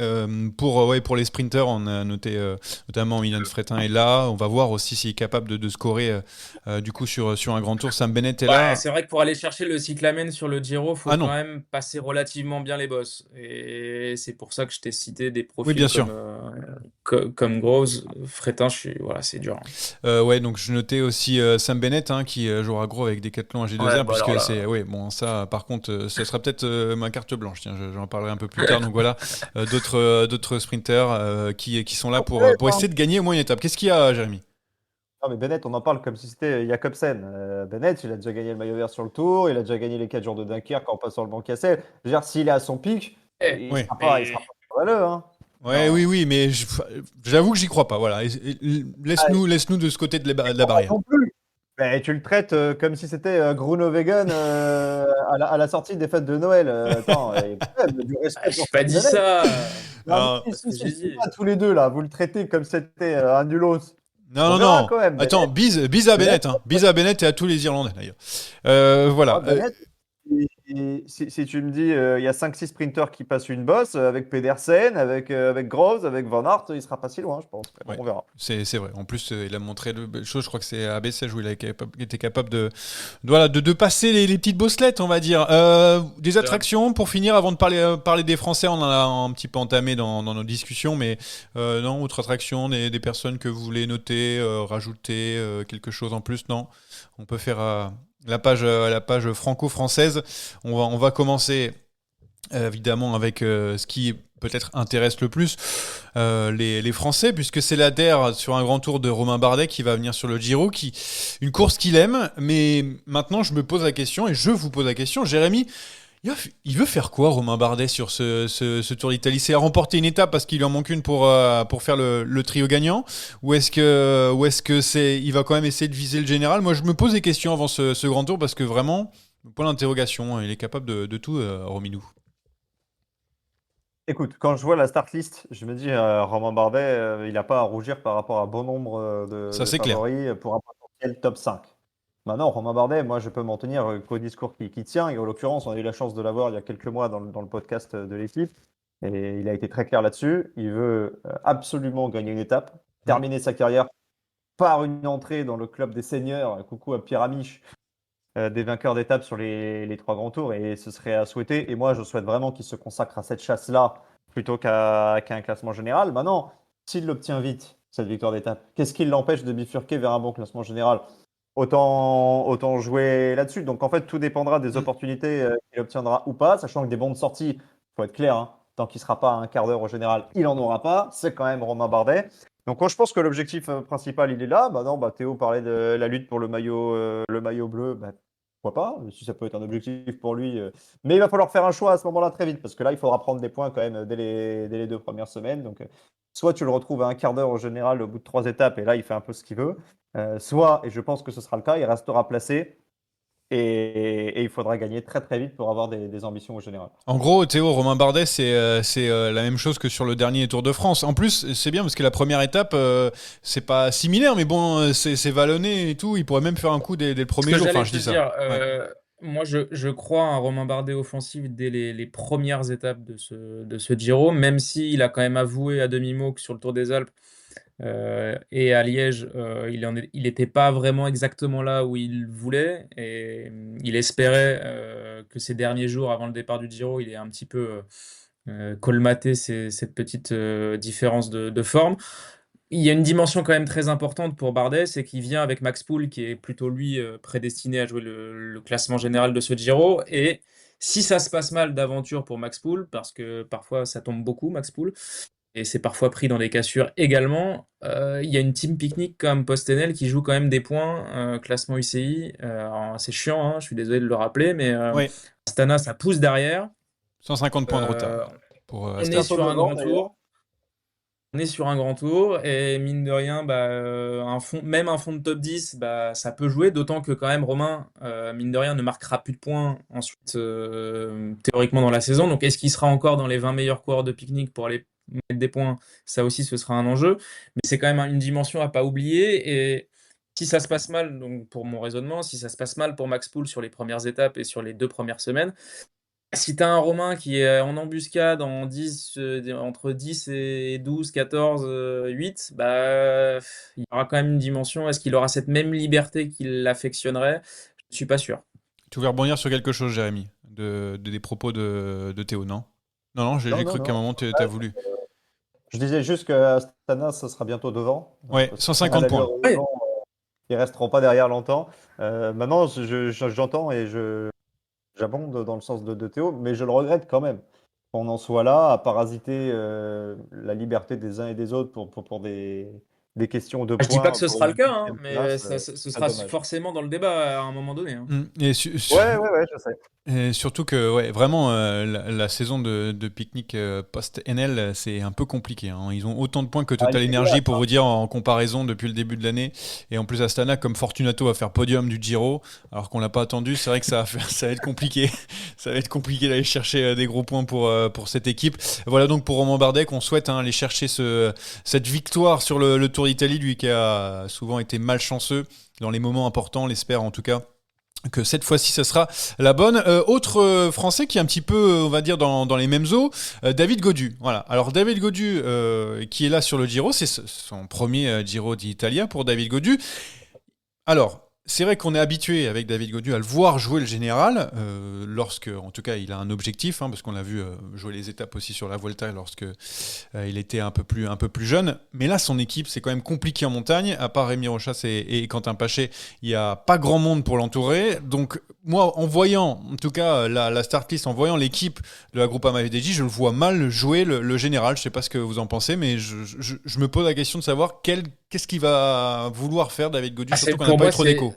[SPEAKER 1] Pour les sprinters, on a noté notamment Milan Fretin est là. On va voir aussi s'il est capable de scorer du coup sur un grand tour. Sam Bennett est là.
[SPEAKER 3] Ouais, c'est vrai que pour aller chercher le cyclamen sur le Giro, faut
[SPEAKER 1] Ah
[SPEAKER 3] quand
[SPEAKER 1] non,
[SPEAKER 3] même passer relativement bien les bosses. Et c'est pour ça que je t'ai cité des
[SPEAKER 1] oui, bien
[SPEAKER 3] profils
[SPEAKER 1] sûr.
[SPEAKER 3] comme Groves, Fretin, voilà, c'est dur.
[SPEAKER 1] Ouais, donc je notais aussi Sam Bennett qui jouera gros avec Decathlon
[SPEAKER 3] Ouais,
[SPEAKER 1] G2R,
[SPEAKER 3] bah alors
[SPEAKER 1] puisque
[SPEAKER 3] là,
[SPEAKER 1] c'est. Oui, bon, ça, par contre, ce sera peut-être ma carte blanche. Tiens, j'en parlerai un peu plus tard. Donc voilà, d'autres sprinters qui sont là pour essayer de gagner au moins une étape. Qu'est-ce qu'il y a, Jérémy?
[SPEAKER 2] Non, mais Bennett, on en parle comme si c'était Jacobsen. Bennett, il a déjà gagné le maillot vert sur le Tour, il a déjà gagné les 4 jours de Dunkerque en passant le Banc Cassel. Je veux dire, s'il est à son pic,
[SPEAKER 3] eh,
[SPEAKER 2] il
[SPEAKER 1] Oui.
[SPEAKER 2] sera pas, il
[SPEAKER 3] mais
[SPEAKER 2] sera pas scandaleux, hein.
[SPEAKER 1] Ouais,
[SPEAKER 3] non.
[SPEAKER 1] oui, mais j'avoue que j'y crois pas. Voilà,
[SPEAKER 2] Ah,
[SPEAKER 1] laisse-nous de ce côté de la
[SPEAKER 2] pas
[SPEAKER 1] barrière.
[SPEAKER 2] non plus. Mais tu le traites comme si c'était Bruno Vegan à la sortie des fêtes de Noël. Attends, quand même, du respect
[SPEAKER 3] J'ai
[SPEAKER 2] pour
[SPEAKER 3] pas
[SPEAKER 2] Sam
[SPEAKER 3] dit
[SPEAKER 2] Bennett.
[SPEAKER 3] ça.
[SPEAKER 2] Non,
[SPEAKER 1] Alors,
[SPEAKER 2] mais
[SPEAKER 3] C'est ce que j'ai dit.
[SPEAKER 2] là, tous les deux, là, vous le traitez comme si c'était un nulos.
[SPEAKER 1] non,
[SPEAKER 2] On
[SPEAKER 1] non,
[SPEAKER 2] verra
[SPEAKER 1] non.
[SPEAKER 2] quand même.
[SPEAKER 1] Attends,
[SPEAKER 2] Bennett,
[SPEAKER 1] bise à
[SPEAKER 2] Bennett,
[SPEAKER 1] Bennett, hein. Bise à Bennett et à tous les Irlandais d'ailleurs.
[SPEAKER 2] ah,
[SPEAKER 1] Voilà.
[SPEAKER 2] Bennett, si tu me dis, il y a 5-6 sprinters qui passent une bosse, avec Pedersen, avec Groves, avec Van Aert, il sera pas si loin, je pense.
[SPEAKER 1] Ouais,
[SPEAKER 2] On verra.
[SPEAKER 1] c'est vrai. En plus, il a montré de belles choses. Je crois que c'est à Bessèges où il était capable de passer les petites bosselettes, on va dire. Des attractions pour finir, avant de parler des Français, on en a un petit peu entamé dans nos discussions, mais non, autre attraction, des personnes que vous voulez noter, rajouter quelque chose en plus, non. On peut faire la page franco-française. On va commencer évidemment avec ce qui peut-être intéresse le plus les Français, puisque c'est la DER sur un grand tour de Romain Bardet qui va venir sur le Giro, une course qu'il aime. Mais maintenant, je me pose la question, et je vous pose la question, Jérémy, il veut faire quoi, Romain Bardet, sur ce Tour d'Italie? C'est remporter une étape parce qu'il lui en manque une pour faire le trio gagnant, ou est-ce que il va quand même essayer de viser le général? Moi, je me pose des questions avant ce grand tour, parce que vraiment, point d'interrogation, il est capable de tout, Romilou.
[SPEAKER 2] Écoute, quand je vois la start list, je me dis, Romain Bardet, il n'a pas à rougir par rapport à bon nombre
[SPEAKER 1] Ça,
[SPEAKER 2] de
[SPEAKER 1] c'est clair.
[SPEAKER 2] favoris pour un potentiel top 5. Maintenant, Romain Bardet, moi, je peux m'en tenir qu'au discours qui tient. Et en l'occurrence, on a eu la chance de l'avoir il y a quelques mois dans le podcast de l'équipe. Et il a été très clair là-dessus. Il veut absolument gagner une étape, terminer sa carrière par une entrée dans le club des seniors. Coucou à Pierre Amiche, des vainqueurs d'étapes sur les 3 grands tours. Et ce serait à souhaiter. Et moi, je souhaite vraiment qu'il se consacre à cette chasse-là plutôt qu'à un classement général. Maintenant, s'il l'obtient vite, cette victoire d'étape, qu'est-ce qui l'empêche de bifurquer vers un bon classement général? Autant jouer là-dessus. Donc en fait, tout dépendra des opportunités qu'il obtiendra ou pas, sachant que des bons de sortie, il faut être clair, hein, tant qu'il ne sera pas à un quart d'heure au général, il n'en aura pas. C'est quand même Romain Bardet. Donc moi, je pense que l'objectif principal, il est là. Bah non, Théo parlait de la lutte pour le maillot bleu. Bah, pourquoi pas, si ça peut être un objectif pour lui. Mais il va falloir faire un choix à ce moment-là très vite, parce que là, il faudra prendre des points quand même dès les 2 premières semaines. Donc soit tu le retrouves à un quart d'heure au général au bout de 3 étapes, et là, il fait un peu ce qu'il veut. Soit, et je pense que ce sera le cas, il restera placé et il faudra gagner très très vite pour avoir des ambitions au général.
[SPEAKER 1] En gros, Théo, Romain Bardet, c'est la même chose que sur le dernier Tour de France. En plus, c'est bien parce que la première étape, c'est pas similaire, mais bon, c'est vallonné et tout. Il pourrait même faire un coup dès le premier jour. Enfin, je dis ça. Ouais.
[SPEAKER 3] Moi, je crois à un Romain Bardet offensif dès les premières étapes de ce Giro, même s'il a quand même avoué à demi-mot que sur le Tour des Alpes et à Liège, il n'était pas vraiment exactement là où il voulait, et il espérait que ces derniers jours avant le départ du Giro, il ait un petit peu colmaté cette petite différence de forme. Il y a une dimension quand même très importante pour Bardet, c'est qu'il vient avec Max Poul, qui est plutôt lui prédestiné à jouer le classement général de ce Giro. Et si ça se passe mal d'aventure pour Max Poul, parce que parfois ça tombe beaucoup, Max Poul, et c'est parfois pris dans des cassures également, il y a une team Picnic comme PostNL qui joue quand même des points, classement UCI. Alors, c'est chiant, hein, je suis désolé de le rappeler, mais
[SPEAKER 1] Oui.
[SPEAKER 3] Astana, ça pousse derrière.
[SPEAKER 1] 150 points de retard pour
[SPEAKER 3] On
[SPEAKER 1] Astana.
[SPEAKER 3] est sur un grand tour. On est sur un grand tour et mine de rien, même un fond de top 10, ça peut jouer, d'autant que quand même Romain, mine de rien, ne marquera plus de points ensuite théoriquement dans la saison. Donc est-ce qu'il sera encore dans les 20 meilleurs coureurs de Picnic pour aller mettre des points? Ça aussi, ce sera un enjeu. Mais c'est quand même une dimension à pas oublier. Et si ça se passe mal, donc pour mon raisonnement, si ça se passe mal pour Max Poul sur les premières étapes et sur les 2 premières semaines, si tu as un Romain qui est en embuscade entre 10 et 12, 14, 8, il y aura quand même une dimension. Est-ce qu'il aura cette même liberté qu'il l'affectionnerait? Je ne suis pas sûr.
[SPEAKER 1] Tu voulais rebondir sur quelque chose, Jérémy, des propos de Théo, non? Non, j'ai cru qu'à un moment, tu as voulu.
[SPEAKER 2] Je disais juste que Astana, ça sera bientôt devant.
[SPEAKER 1] Ouais, 150 points.
[SPEAKER 2] Ils resteront pas derrière longtemps. Maintenant, j'entends et j'abonde dans le sens de Théo, mais je le regrette quand même qu'on en soit là à parasiter la liberté des uns et des autres pour des questions de points.
[SPEAKER 3] Je dis pas que ce
[SPEAKER 2] pour
[SPEAKER 3] sera
[SPEAKER 2] une
[SPEAKER 3] le cas, hein,
[SPEAKER 2] deuxième
[SPEAKER 3] mais
[SPEAKER 2] place,
[SPEAKER 3] ce sera
[SPEAKER 2] dommage.
[SPEAKER 3] forcément dans le débat à un moment donné. Hein.
[SPEAKER 1] Et
[SPEAKER 2] Ouais, je sais.
[SPEAKER 1] Et surtout que vraiment la saison de Picnic post-NL, c'est un peu compliqué, hein. Ils ont autant de points que Total Energy pour vous dire en comparaison depuis le début de l'année. Et en plus Astana, comme Fortunato va faire podium du Giro, alors qu'on l'a pas attendu, c'est vrai que ça va être compliqué. Ça va être compliqué d'aller chercher des gros points pour cette équipe. Voilà donc pour Romain Bardet qu'on souhaite aller chercher cette victoire sur le Tour d'Italie, lui qui a souvent été malchanceux dans les moments importants, l'espère en tout cas que cette fois-ci, ça sera la bonne. Autre Français qui est un petit peu, on va dire, dans les mêmes eaux, David Gaudu. Voilà. Alors, David Gaudu, qui est là sur le Giro, c'est son premier Giro d'Italia pour David Gaudu. Alors, c'est vrai qu'on est habitué avec David Gaudu à le voir jouer le général, lorsque, en tout cas, il a un objectif, hein, parce qu'on l'a vu jouer les étapes aussi sur la Vuelta lorsque il était un peu plus jeune. Mais là, son équipe, c'est quand même compliqué en montagne. À part Rémi Rochas et Quentin Paché, il n'y a pas grand monde pour l'entourer. Donc, moi, en voyant, en tout cas, la start list, en voyant l'équipe de la Groupama FDJ, je le vois mal jouer le général. Je ne sais pas ce que vous en pensez, mais je me pose la question de savoir qu'est-ce qu'il va vouloir faire David Gaudu, surtout qu'on n'a pas eu trop d'écho.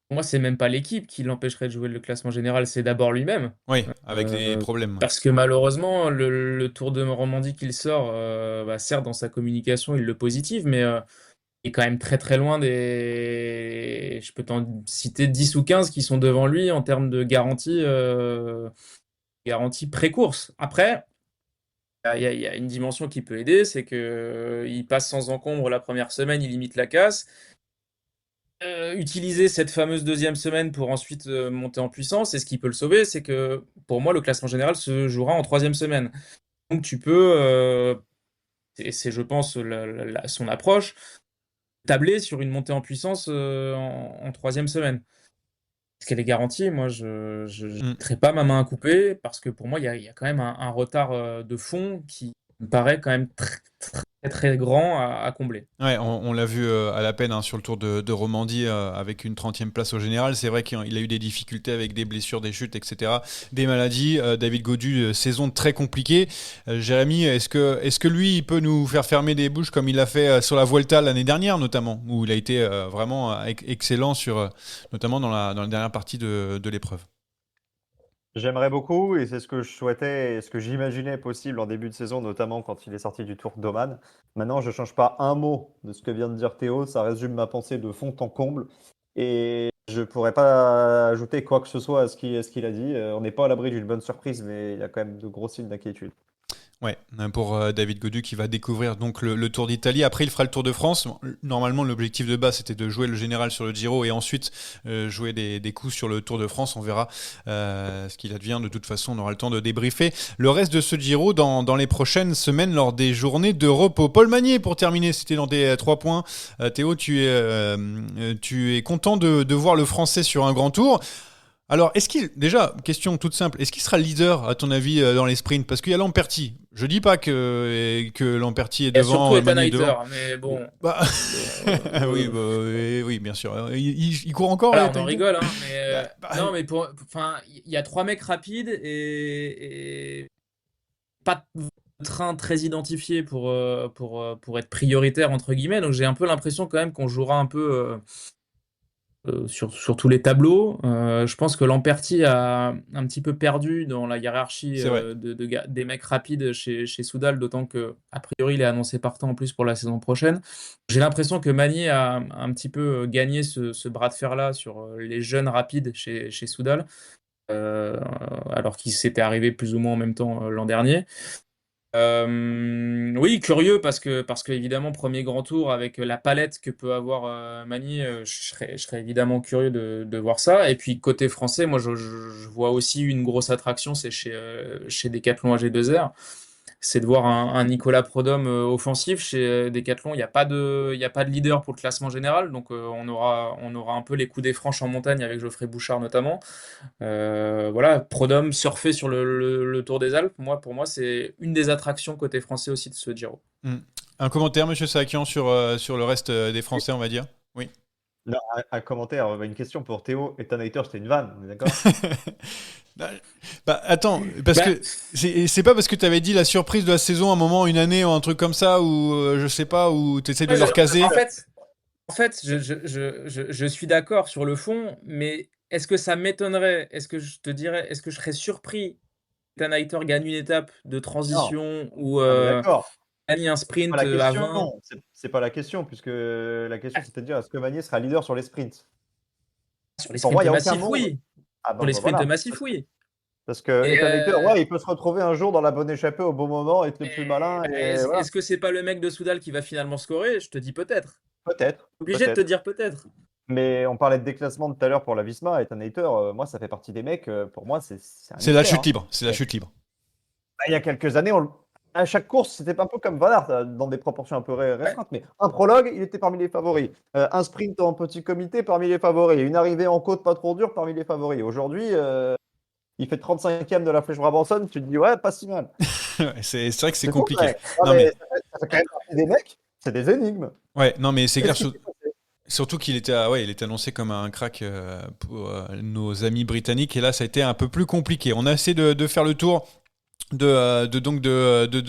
[SPEAKER 3] Pour moi, c'est même pas l'équipe qui l'empêcherait de jouer le classement général, c'est d'abord lui-même.
[SPEAKER 1] Oui, avec des problèmes.
[SPEAKER 3] Parce que malheureusement, le Tour de Romandie qu'il sort, certes, dans sa communication, il le positive, mais il est quand même très très loin des... Je peux t'en citer 10 ou 15 qui sont devant lui en termes de garantie pré-course. Après, il y a une dimension qui peut aider, c'est qu'il passe sans encombre la première semaine, il limite la casse. utiliser cette fameuse deuxième semaine pour ensuite monter en puissance. Et ce qui peut le sauver, c'est que pour moi, le classement général se jouera en troisième semaine. Donc tu peux, et c'est je pense son approche, tabler sur une montée en puissance en troisième semaine. Est-ce qu'elle est garantie? Moi, je ne mettrai pas ma main à couper parce que pour moi, il y a quand même un retard de fond qui me paraît quand même très, très, très grand à combler.
[SPEAKER 1] Ouais, on l'a vu à la peine sur le Tour de Romandie avec une 30e place au général. C'est vrai qu'il a eu des difficultés avec des blessures, des chutes, etc. Des maladies. David Gaudu, saison très compliquée. Jérémy, est-ce que lui, il peut nous faire fermer des bouches comme il l'a fait sur la Vuelta l'année dernière, notamment, où il a été vraiment excellent, notamment dans la dernière partie de l'épreuve?
[SPEAKER 2] J'aimerais beaucoup, et c'est ce que je souhaitais et ce que j'imaginais possible en début de saison, notamment quand il est sorti du Tour d'Oman. Maintenant, je ne change pas un mot de ce que vient de dire Théo, ça résume ma pensée de fond en comble. Et je ne pourrais pas ajouter quoi que ce soit à ce qu'il a dit. On n'est pas à l'abri d'une bonne surprise, mais il y a quand même de gros signes d'inquiétude.
[SPEAKER 1] Ouais, pour David Gaudu qui va découvrir donc le Tour d'Italie. Après, il fera le Tour de France. Normalement, l'objectif de base, c'était de jouer le général sur le Giro et ensuite jouer des coups sur le Tour de France. On verra ce qu'il advient. De toute façon, on aura le temps de débriefer le reste de ce Giro dans les prochaines semaines lors des journées de repos. Paul Magnier, pour terminer, c'était dans tes 3 points. Théo, tu es content de voir le Français sur un grand tour. Alors, déjà, question toute simple, est-ce qu'il sera leader, à ton avis, dans les sprints? Parce qu'il y a Lamperti. Je dis pas que Lamperti est
[SPEAKER 3] Il y a
[SPEAKER 1] devant,
[SPEAKER 3] surtout
[SPEAKER 1] Magnier
[SPEAKER 3] Ethan
[SPEAKER 1] devant.
[SPEAKER 3] Hayter, mais bon.
[SPEAKER 1] Bah, oui, bien sûr. Il court encore,
[SPEAKER 3] Voilà, on
[SPEAKER 1] Ethan
[SPEAKER 3] en
[SPEAKER 1] Hayter?
[SPEAKER 3] rigole, hein, mais
[SPEAKER 1] Bah,
[SPEAKER 3] non, mais enfin, il y a 3 mecs rapides et pas de train très identifié pour être prioritaire entre guillemets. Donc j'ai un peu l'impression quand même qu'on jouera un peu sur tous les tableaux. Je pense que Lamperti a un petit peu perdu dans la hiérarchie
[SPEAKER 1] C'est vrai.
[SPEAKER 3] des mecs rapides chez Soudal, d'autant que a priori il est annoncé partant en plus pour la saison prochaine. J'ai l'impression que Magnier a un petit peu gagné ce bras de fer-là sur les jeunes rapides chez Soudal, alors qu'il s'était arrivé plus ou moins en même temps l'an dernier. Oui, curieux parce que évidemment premier grand tour avec la palette que peut avoir Magny, je serais évidemment curieux de voir ça. Et puis côté français, moi je vois aussi une grosse attraction, c'est chez Decathlon AG2R. C'est de voir un Nicolas Prodhomme offensif chez Decathlon. Il y a pas de leader pour le classement général, donc on aura un peu les coups des franches en montagne avec Geoffrey Bouchard notamment. Voilà, Prodhomme surfer sur le Tour des Alpes. Pour moi, c'est une des attractions côté français aussi de ce Giro.
[SPEAKER 1] Un commentaire, monsieur Sakian, sur le reste des Français, on va dire? Oui.
[SPEAKER 2] Non, un commentaire, une question pour Théo. Ethan Hayter, c'était une vanne, on est d'accord?
[SPEAKER 1] Bah, attends, parce que c'est pas parce que tu avais dit la surprise de la saison à un moment, une année ou un truc comme ça, ou je sais pas, où tu essaies de le recaser.
[SPEAKER 3] En fait, je suis d'accord sur le fond, mais est-ce que ça m'étonnerait? Est-ce que je te dirais, est-ce que je serais surpris que Ethan Hayter gagne une étape de transition ou
[SPEAKER 2] Non, mais d'accord.
[SPEAKER 3] gagne un
[SPEAKER 2] C'est pas
[SPEAKER 3] sprint
[SPEAKER 2] la
[SPEAKER 3] à
[SPEAKER 2] question,
[SPEAKER 3] 20?
[SPEAKER 2] non. C'est pas la question, puisque la question c'était de dire est-ce que Magnier sera leader sur les sprints?
[SPEAKER 3] Sur les
[SPEAKER 2] Pour moi, il
[SPEAKER 3] sprints
[SPEAKER 2] n'y a aucun
[SPEAKER 3] massifs,
[SPEAKER 2] monde.
[SPEAKER 3] oui.
[SPEAKER 2] Ah
[SPEAKER 3] Sur
[SPEAKER 2] bon,
[SPEAKER 3] les
[SPEAKER 2] bah
[SPEAKER 3] sprints
[SPEAKER 2] voilà.
[SPEAKER 3] massifs, oui.
[SPEAKER 2] Parce que
[SPEAKER 3] Et
[SPEAKER 2] Ethan Hayter, ouais, il peut se retrouver un jour dans la bonne échappée au bon moment, être le plus malin. Et voilà.
[SPEAKER 3] est-ce que c'est pas le mec de Soudal qui va finalement scorer? Je te dis peut-être.
[SPEAKER 2] Peut-être.
[SPEAKER 3] Obligé de te dire peut-être.
[SPEAKER 2] Mais on parlait de déclassement tout à l'heure pour la Visma. Ethan Hayter, moi, ça fait partie des mecs. Pour moi, c'est un
[SPEAKER 1] C'est la
[SPEAKER 2] mystère,
[SPEAKER 1] chute libre. C'est la chute libre.
[SPEAKER 2] Bah, il y a quelques années, à chaque course, c'était un peu comme Van Aert, dans des proportions un peu restreintes, mais un prologue, il était parmi les favoris. Un sprint en petit comité, parmi les favoris. Une arrivée en côte pas trop dure, parmi les favoris. Aujourd'hui, il fait 35e de la Flèche Brabançonne, tu te dis, ouais, pas si mal.
[SPEAKER 1] C'est vrai que c'est
[SPEAKER 2] C'est
[SPEAKER 1] compliqué.
[SPEAKER 2] Fou, ouais. Non, mais ça fait quand même partie des mecs, c'est des énigmes.
[SPEAKER 1] Ouais, non, mais c'est clair.
[SPEAKER 2] Qu'est-ce qui s'est passé?
[SPEAKER 1] Surtout qu'il était, il était annoncé comme un crack pour nos amis britanniques, et là, ça a été un peu plus compliqué. On a essayé de faire le tour de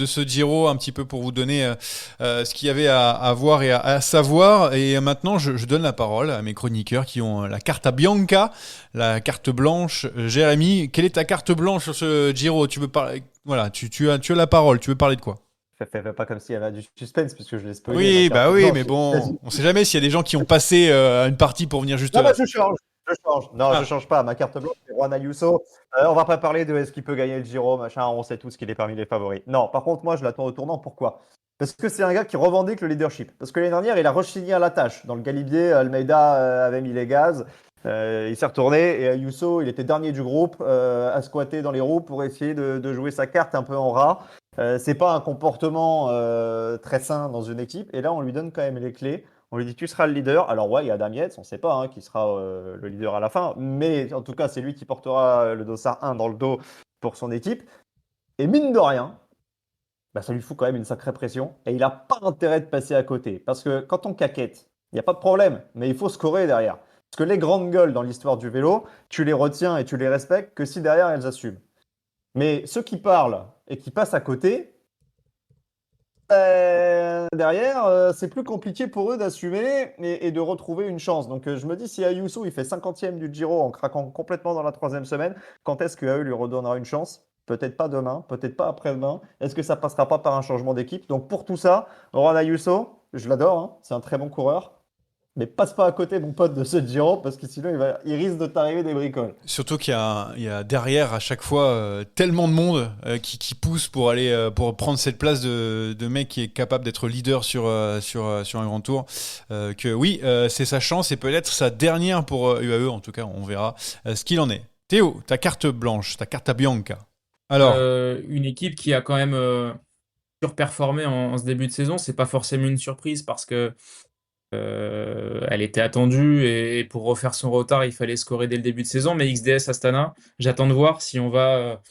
[SPEAKER 1] ce Giro un petit peu pour vous donner ce qu'il y avait à voir et à savoir. Et maintenant, je donne la parole à mes chroniqueurs qui ont la carte à Bianca, la carte blanche. Jérémy, quelle est ta carte blanche sur ce Giro? Tu veux parler? Voilà, tu as la parole. Tu veux parler de quoi?
[SPEAKER 2] Fais pas comme s'il y avait du suspense, puisque je l'ai spoilé.
[SPEAKER 1] Oui,
[SPEAKER 2] ma carte
[SPEAKER 1] bah oui,
[SPEAKER 2] blanche.
[SPEAKER 1] mais bon, on sait jamais s'il y a des gens qui ont passé une partie pour venir juste
[SPEAKER 2] Non,
[SPEAKER 1] là.
[SPEAKER 2] bah, je change. Non, je change pas. Ma carte blanche, c'est Juan Ayuso. On va pas parler de est-ce qu'il peut gagner le Giro, machin. On sait tous qu'il est parmi les favoris. Non, par contre, moi, je l'attends au tournant. Pourquoi? Parce que c'est un gars qui revendique le leadership. Parce que l'année dernière, il a rechigné à la tâche. Dans le Galibier, Almeida avait mis les gaz. Il s'est retourné et Ayuso, il était dernier du groupe, à squatter dans les roues pour essayer de jouer sa carte un peu en rat. C'est pas un comportement très sain dans une équipe. Et là, on lui donne quand même les clés. On lui dit, tu seras le leader. Alors ouais, il y a Adam Yates, on ne sait pas qui sera le leader à la fin. Mais en tout cas, c'est lui qui portera le dossard 1 dans le dos pour son équipe. Et mine de rien, bah, ça lui fout quand même une sacrée pression. Et il n'a pas intérêt de passer à côté. Parce que quand on caquette, il n'y a pas de problème. Mais il faut scorer derrière. Parce que les grandes gueules dans l'histoire du vélo, tu les retiens et tu les respectes que si derrière elles assument. Mais ceux qui parlent et qui passent à côté, derrière, c'est plus compliqué pour eux d'assumer et de retrouver une chance. Donc je me dis, si Ayuso il fait 50e du Giro en craquant complètement dans la 3e semaine, quand est-ce que AE lui redonnera une chance? Peut-être pas demain, peut-être pas après-demain. Est-ce que ça passera pas par un changement d'équipe? Donc pour tout ça, Juan Ayuso, je l'adore, hein, c'est un très bon coureur. Mais passe pas à côté, mon pote, de ce Giro, parce que sinon il risque de t'arriver des bricoles.
[SPEAKER 1] Surtout il y a derrière à chaque fois tellement de monde qui pousse pour aller pour prendre cette place de mec qui est capable d'être leader sur un grand tour. Que oui, c'est sa chance et peut-être sa dernière pour UAE. En tout cas, on verra ce qu'il en est. Théo, ta carte blanche, ta carte bianca. Alors,
[SPEAKER 3] Une équipe qui a quand même surperformé en ce début de saison, c'est pas forcément une surprise parce que elle était attendue et pour refaire son retard, il fallait scorer dès le début de saison. Mais XDS Astana, j'attends de voir si on va.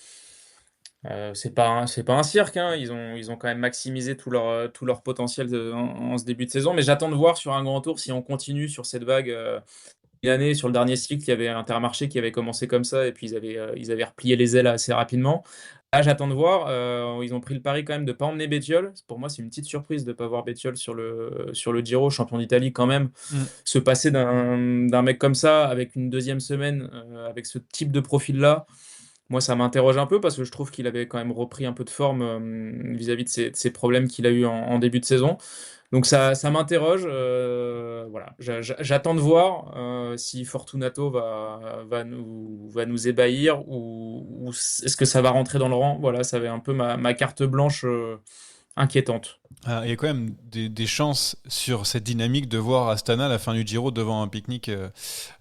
[SPEAKER 3] C'est pas un cirque, hein. Ils ont quand même maximisé tout leur potentiel en ce début de saison. Mais j'attends de voir sur un grand tour si on continue sur cette vague. Une année, sur le dernier cycle, il y avait Intermarché qui avait commencé comme ça et puis ils avaient replié les ailes assez rapidement. Là, j'attends de voir. Ils ont pris le pari quand même de ne pas emmener Bettiol. Pour moi, c'est une petite surprise de ne pas voir Bettiol sur le Giro, champion d'Italie quand même. Se passer d'un mec comme ça avec une deuxième semaine, avec ce type de profil-là, moi, ça m'interroge un peu parce que je trouve qu'il avait quand même repris un peu de forme vis-à-vis de ses problèmes qu'il a eu en début de saison. Donc ça m'interroge. Voilà. J'attends de voir si Fortunato va nous ébahir ou est-ce que ça va rentrer dans le rang. Voilà, ça va être un peu ma carte blanche inquiétante.
[SPEAKER 1] il y a quand même des chances sur cette dynamique de voir Astana à la fin du Giro devant un pique-nique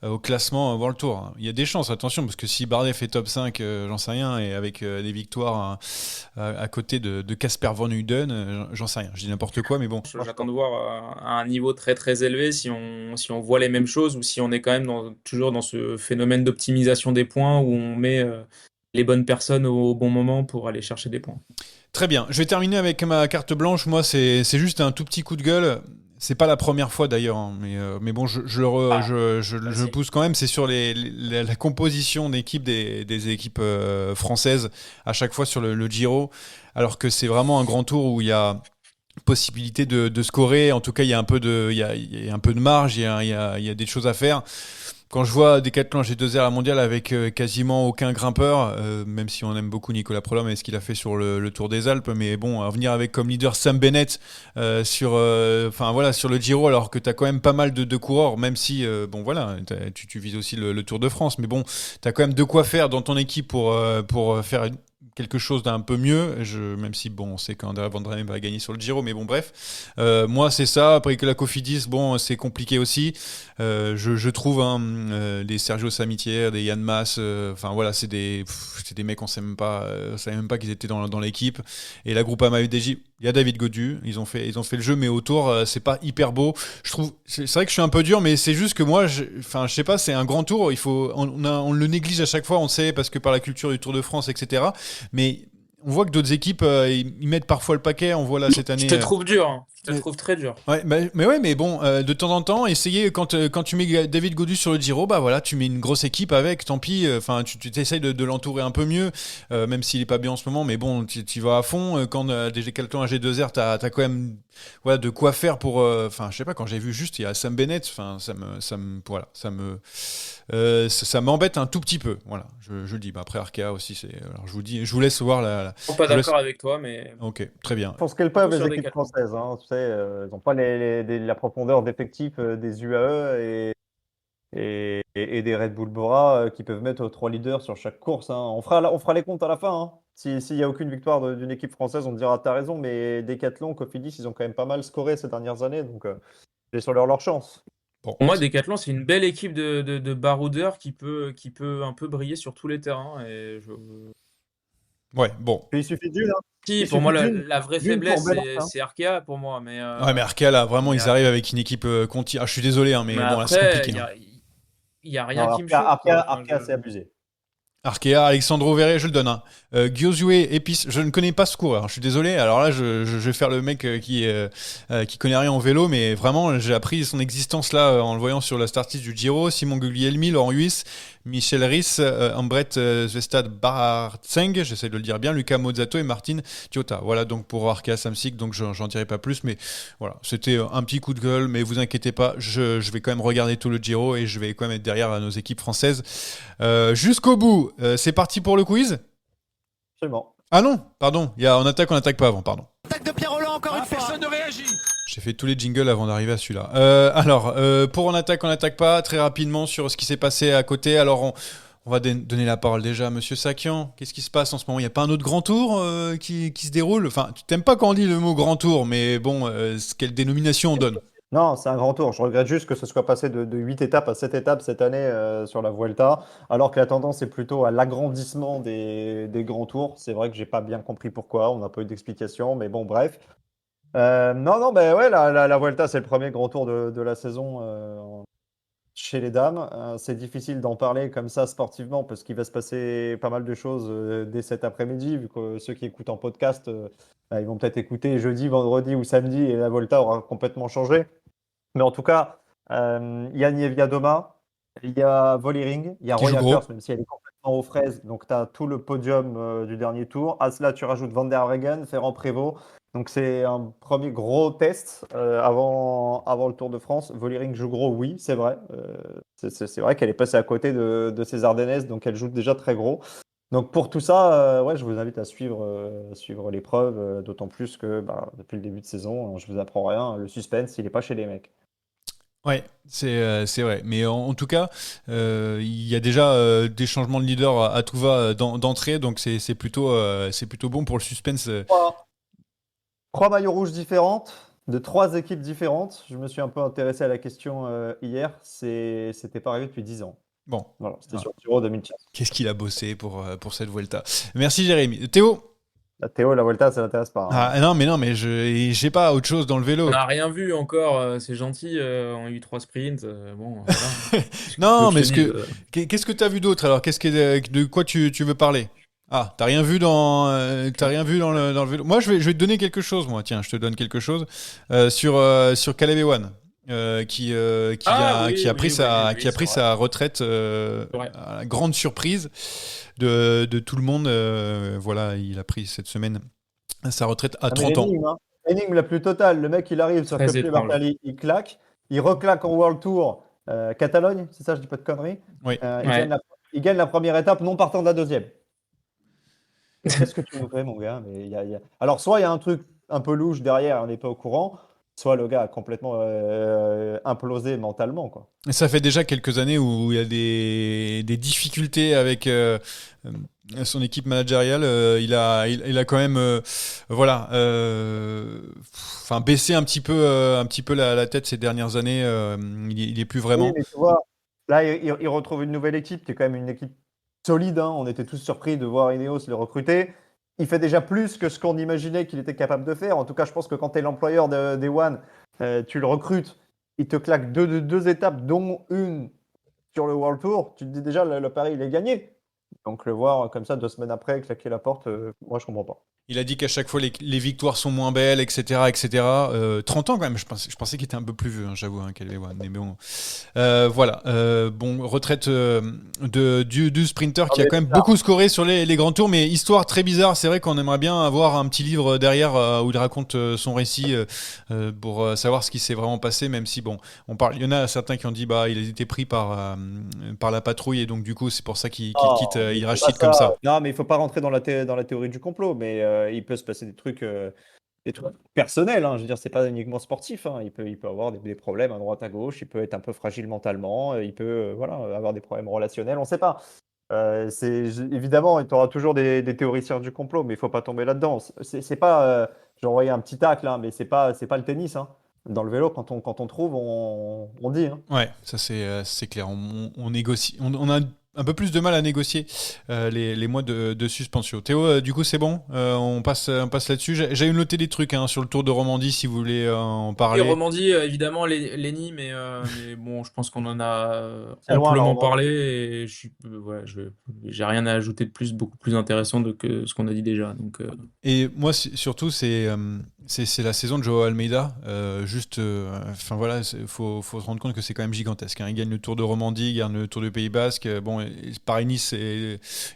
[SPEAKER 1] au classement World Tour. Il y a des chances, attention, parce que si Bardet fait top 5, j'en sais rien, et avec des victoires à côté de Casper Van Huden, j'en sais rien. Je dis n'importe quoi, mais bon.
[SPEAKER 3] J'attends de voir à un niveau très très élevé si on voit les mêmes choses ou si on est quand même toujours dans ce phénomène d'optimisation des points où on met les bonnes personnes au bon moment pour aller chercher des points.
[SPEAKER 1] Très bien. Je vais terminer avec ma carte blanche. Moi, c'est juste un tout petit coup de gueule. C'est pas la première fois d'ailleurs, hein, mais bon, je le pousse quand même. C'est sur la composition d'équipe des équipes françaises à chaque fois sur le Giro, alors que c'est vraiment un grand tour où il y a possibilité de scorer. En tout cas, il y a un peu il y a un peu de marge, il y a des choses à faire. Quand je vois Decathlon G2R à la mondiale avec quasiment aucun grimpeur, même si on aime beaucoup Nicolas Prolom et ce qu'il a fait sur le Tour des Alpes, mais bon, à venir avec comme leader Sam Bennett sur le Giro, alors que tu as quand même pas mal de coureurs, même si, bon voilà, tu vises aussi le Tour de France, mais bon, tu as quand même de quoi faire dans ton équipe pour faire quelque chose d'un peu mieux, même si bon, on sait qu'Andrea Van Dremen va gagner sur le Giro, mais bon bref, moi c'est ça. Après que la Cofidis, bon, c'est compliqué aussi. Je trouve des Sergio Samitier, des Yann Mas, enfin voilà, c'est des mecs on savait même pas qu'ils étaient dans l'équipe. Et la Groupama UDJ, il y a David Gaudu, ils ont fait le jeu, mais autour c'est pas hyper beau. Je trouve, c'est vrai que je suis un peu dur, mais c'est juste que moi, je sais pas, c'est un grand tour. On le néglige à chaque fois, on sait, parce que par la culture du Tour de France, etc. Mais on voit que d'autres équipes, ils mettent parfois le paquet. On voit là cette année.
[SPEAKER 3] Je te trouve dur, hein. Je te trouve très dur.
[SPEAKER 1] Ouais, mais bon, de temps en temps, essayer quand tu mets David Gaudu sur le Giro, bah voilà, tu mets une grosse équipe avec, tant pis. Enfin, tu essayes de l'entourer un peu mieux, même s'il est pas bien en ce moment, mais bon, tu vas à fond. Quand DG Calton à G2R, t'as quand même de quoi faire pour. Enfin, je sais pas, quand j'ai vu juste, il y a Sam Bennett. Enfin, ça m'embête un tout petit peu. Voilà, je le dis. Bah, après Arkea aussi, alors je vous laisse voir la.
[SPEAKER 3] Je suis pas d'accord avec toi, mais.
[SPEAKER 1] Ok, très bien.
[SPEAKER 2] Je pense qu'elles peuvent,
[SPEAKER 3] Sur
[SPEAKER 2] les
[SPEAKER 3] des
[SPEAKER 2] équipes
[SPEAKER 3] cas.
[SPEAKER 2] françaises. Hein, tu sais, ils n'ont pas la profondeur d'effectifs des UAE et des Red Bull Bora qui peuvent mettre 3 leaders sur chaque course. Hein. On fera les comptes à la fin. Hein. S'il n'y a aucune victoire d'une équipe française, on te dira t'as raison, mais Decathlon, Cofidis, ils ont quand même pas mal scoré ces dernières années, donc ils sont leur chance.
[SPEAKER 1] Bon,
[SPEAKER 3] Pour moi, Decathlon, c'est une belle équipe de baroudeurs qui peut un peu briller sur tous les terrains.
[SPEAKER 1] ouais, bon.
[SPEAKER 2] Il suffit d'une, hein.
[SPEAKER 3] Si,
[SPEAKER 2] Il
[SPEAKER 3] pour moi,
[SPEAKER 2] suffit
[SPEAKER 3] la vraie
[SPEAKER 2] d'une pour
[SPEAKER 3] faiblesse,
[SPEAKER 2] Belin, hein.
[SPEAKER 3] c'est Arkea pour moi.
[SPEAKER 1] Ouais, mais Arkea, là, vraiment,
[SPEAKER 3] mais,
[SPEAKER 1] ils arrivent avec une équipe conti. Ah, je suis désolé, hein, mais
[SPEAKER 3] mais
[SPEAKER 1] bon, là, c'est
[SPEAKER 3] après,
[SPEAKER 1] compliqué.
[SPEAKER 3] il y a rien
[SPEAKER 2] Non,
[SPEAKER 3] qui me chauffe, quoi. Enfin,
[SPEAKER 2] Arkea, c'est abusé.
[SPEAKER 1] Arkea, Alexandro Verret, je le donne. Gyozue, Epis, je ne connais pas ce coureur, je suis désolé. Alors là, je vais faire le mec qui connaît rien en vélo, mais vraiment, j'ai appris son existence là en le voyant sur la start-list du Giro. Simon Guglielmi, Laurent Huis, Michel Risse, Ambret Zvestad Bartseng, j'essaie de le dire bien, Luca Mozzato et Martin Tiota. Voilà donc pour Arkea Samsic, donc j'en dirai pas plus, mais voilà, c'était un petit coup de gueule, mais vous inquiétez pas, je vais quand même regarder tout le Giro et je vais quand même être derrière nos équipes françaises jusqu'au bout. C'est parti pour le quiz.
[SPEAKER 2] Absolument.
[SPEAKER 1] Ah non, pardon, on attaque pas avant, pardon.
[SPEAKER 4] Attaque de Pierre Roland encore une fois.
[SPEAKER 5] Personne ne réagit.
[SPEAKER 1] J'ai fait tous les jingles avant d'arriver à celui-là. Alors, pour on attaque pas, très rapidement sur ce qui s'est passé à côté. Alors, on va donner la parole déjà à Monsieur Sakian. Qu'est-ce qui se passe en ce moment? Il n'y a pas un autre grand tour qui se déroule? Enfin, tu t'aimes pas quand on dit le mot grand tour, mais bon, quelle dénomination on donne?
[SPEAKER 2] Non, c'est un grand tour. Je regrette juste que ce soit passé de 8 étapes à 7 étapes cette année sur la Vuelta, alors que la tendance est plutôt à l'agrandissement des grands tours. C'est vrai que j'ai pas bien compris pourquoi, on n'a pas eu d'explication, mais bon, bref. Non, ben ouais, la Vuelta, c'est le premier grand tour de la saison chez les dames. C'est difficile d'en parler comme ça sportivement parce qu'il va se passer pas mal de choses dès cet après-midi, vu que ceux qui écoutent en podcast, ils vont peut-être écouter jeudi, vendredi ou samedi et la Vuelta aura complètement changé. Mais en tout cas, il y a Niewiadoma, il y a Vollering, il y a
[SPEAKER 1] Qui joue
[SPEAKER 2] Roy
[SPEAKER 1] gros.
[SPEAKER 2] Akers, même si elle est complètement aux fraises. Donc, tu as tout le podium du dernier tour. À cela, tu rajoutes Van der Wegen, Ferrand-Prévot. Donc, c'est un premier gros test avant le Tour de France. Vollering joue gros, oui, c'est vrai. C'est vrai qu'elle est passée à côté de ses Ardennaises, donc elle joue déjà très gros. Donc pour tout ça, ouais, je vous invite à suivre l'épreuve, d'autant plus que depuis le début de saison, je vous apprends rien, le suspense, il n'est pas chez les mecs.
[SPEAKER 1] Ouais, c'est vrai. Mais en tout cas, il y a déjà des changements de leader à tout va d'entrée, donc c'est plutôt bon pour le suspense.
[SPEAKER 2] Trois maillots rouges différentes, de trois équipes différentes. Je me suis un peu intéressé à la question hier, c'était pas arrivé depuis 10 ans.
[SPEAKER 1] Bon,
[SPEAKER 2] Voilà, c'était
[SPEAKER 1] Ah.
[SPEAKER 2] sur le Giro 2015.
[SPEAKER 1] qu'est-ce qu'il a bossé pour cette Vuelta. Merci Jérémy. Théo?
[SPEAKER 2] Théo, la Vuelta, ça l'intéresse pas, hein.
[SPEAKER 1] Ah non, mais j'ai pas autre chose dans le vélo.
[SPEAKER 3] On n'a rien vu encore, c'est gentil, on a eu 3 sprints, bon, voilà.
[SPEAKER 1] Non, mais
[SPEAKER 3] Je te dis,
[SPEAKER 1] qu'est-ce que tu as vu d'autre alors? De quoi tu veux parler? Ah, t'as rien vu dans le vélo. Moi, je vais te donner quelque chose. Moi, tiens, je te donne quelque chose sur Caleb Ewan, qui a pris sa retraite
[SPEAKER 3] Ouais.
[SPEAKER 1] à la grande surprise de tout le monde. Voilà, il a pris cette semaine sa retraite à
[SPEAKER 2] Ah, mais
[SPEAKER 1] 30 ans.
[SPEAKER 2] l'énigme, hein. L'énigme la plus totale. Le mec, il arrive sur
[SPEAKER 3] Très
[SPEAKER 2] Coppi
[SPEAKER 3] étrange.
[SPEAKER 2] Bartali, il claque, il reclaque en World Tour Catalogne, c'est ça, je dis pas de conneries.
[SPEAKER 1] Oui.
[SPEAKER 3] Ouais.
[SPEAKER 2] Il gagne la première étape, non partant de la deuxième. Qu'est-ce que tu nous fais, mon gars? Mais Alors, soit il y a un truc un peu louche derrière, on n'est pas au courant, soit le gars a complètement implosé mentalement, quoi.
[SPEAKER 1] Et ça fait déjà quelques années où il y a des difficultés avec son équipe managériale. Il a quand même baissé un petit peu la tête ces dernières années. Il est plus vraiment.
[SPEAKER 2] Oui, mais tu vois, là, il retrouve une nouvelle équipe qui est quand même une équipe solide, hein. On était tous surpris de voir Ineos le recruter. Il fait déjà plus que ce qu'on imaginait qu'il était capable de faire. En tout cas, je pense que quand tu es l'employeur des One, tu le recrutes, il te claque deux étapes, dont une sur le World Tour. Tu te dis déjà, le pari, il est gagné. Donc le voir comme ça 2 semaines après claquer la porte, moi je comprends pas.
[SPEAKER 1] Il a dit qu'à chaque fois les victoires sont moins belles, etc., etc. 30 ans quand même. Je pensais qu'il était un peu plus vieux, hein, j'avoue, Caleb Ewan. Mais bon, voilà. Bon, retraite du sprinter qui a quand même beaucoup scoré sur les grands tours, mais histoire très bizarre. C'est vrai qu'on aimerait bien avoir un petit livre derrière où il raconte son récit pour savoir ce qui s'est vraiment passé, même si bon, il y en a certains qui ont dit il a été pris par la patrouille et donc du coup c'est pour ça qu'il quitte Irachid comme ça.
[SPEAKER 2] Non, mais il faut pas rentrer dans la théorie du complot, mais il peut se passer des trucs personnels, hein. Je veux dire, c'est pas uniquement sportif, hein. Il peut avoir des problèmes à droite à gauche, il peut être un peu fragile mentalement, il peut avoir des problèmes relationnels, on sait pas. Évidemment, tu auras toujours des théoriciens du complot, mais il faut pas tomber là-dedans. C'est pas, j'ai envoyé un petit tacle, hein, mais c'est pas le tennis, hein. Dans le vélo, quand on trouve, on dit, hein.
[SPEAKER 1] Ouais, ça c'est clair. On négocie. On a un peu plus de mal à négocier les mois de suspension. Théo, du coup, c'est bon. On passe là-dessus. J'ai noté des trucs hein, sur le Tour de Romandie, si vous voulez en
[SPEAKER 3] Et
[SPEAKER 1] parler.
[SPEAKER 3] Romandie, évidemment, Lenny, mais bon, je pense qu'on en a
[SPEAKER 2] C'est loin, la
[SPEAKER 3] amplement
[SPEAKER 2] Romandie.
[SPEAKER 3] parlé et j'ai rien à ajouter de plus, beaucoup plus intéressant que ce qu'on a dit déjà. Donc,
[SPEAKER 1] Et moi, surtout, c'est la saison de Joao Almeida. Enfin voilà, faut se rendre compte que c'est quand même gigantesque, hein. Il gagne le Tour de Romandie, il gagne le Tour du Pays Basque. Bon, Paris-Nice,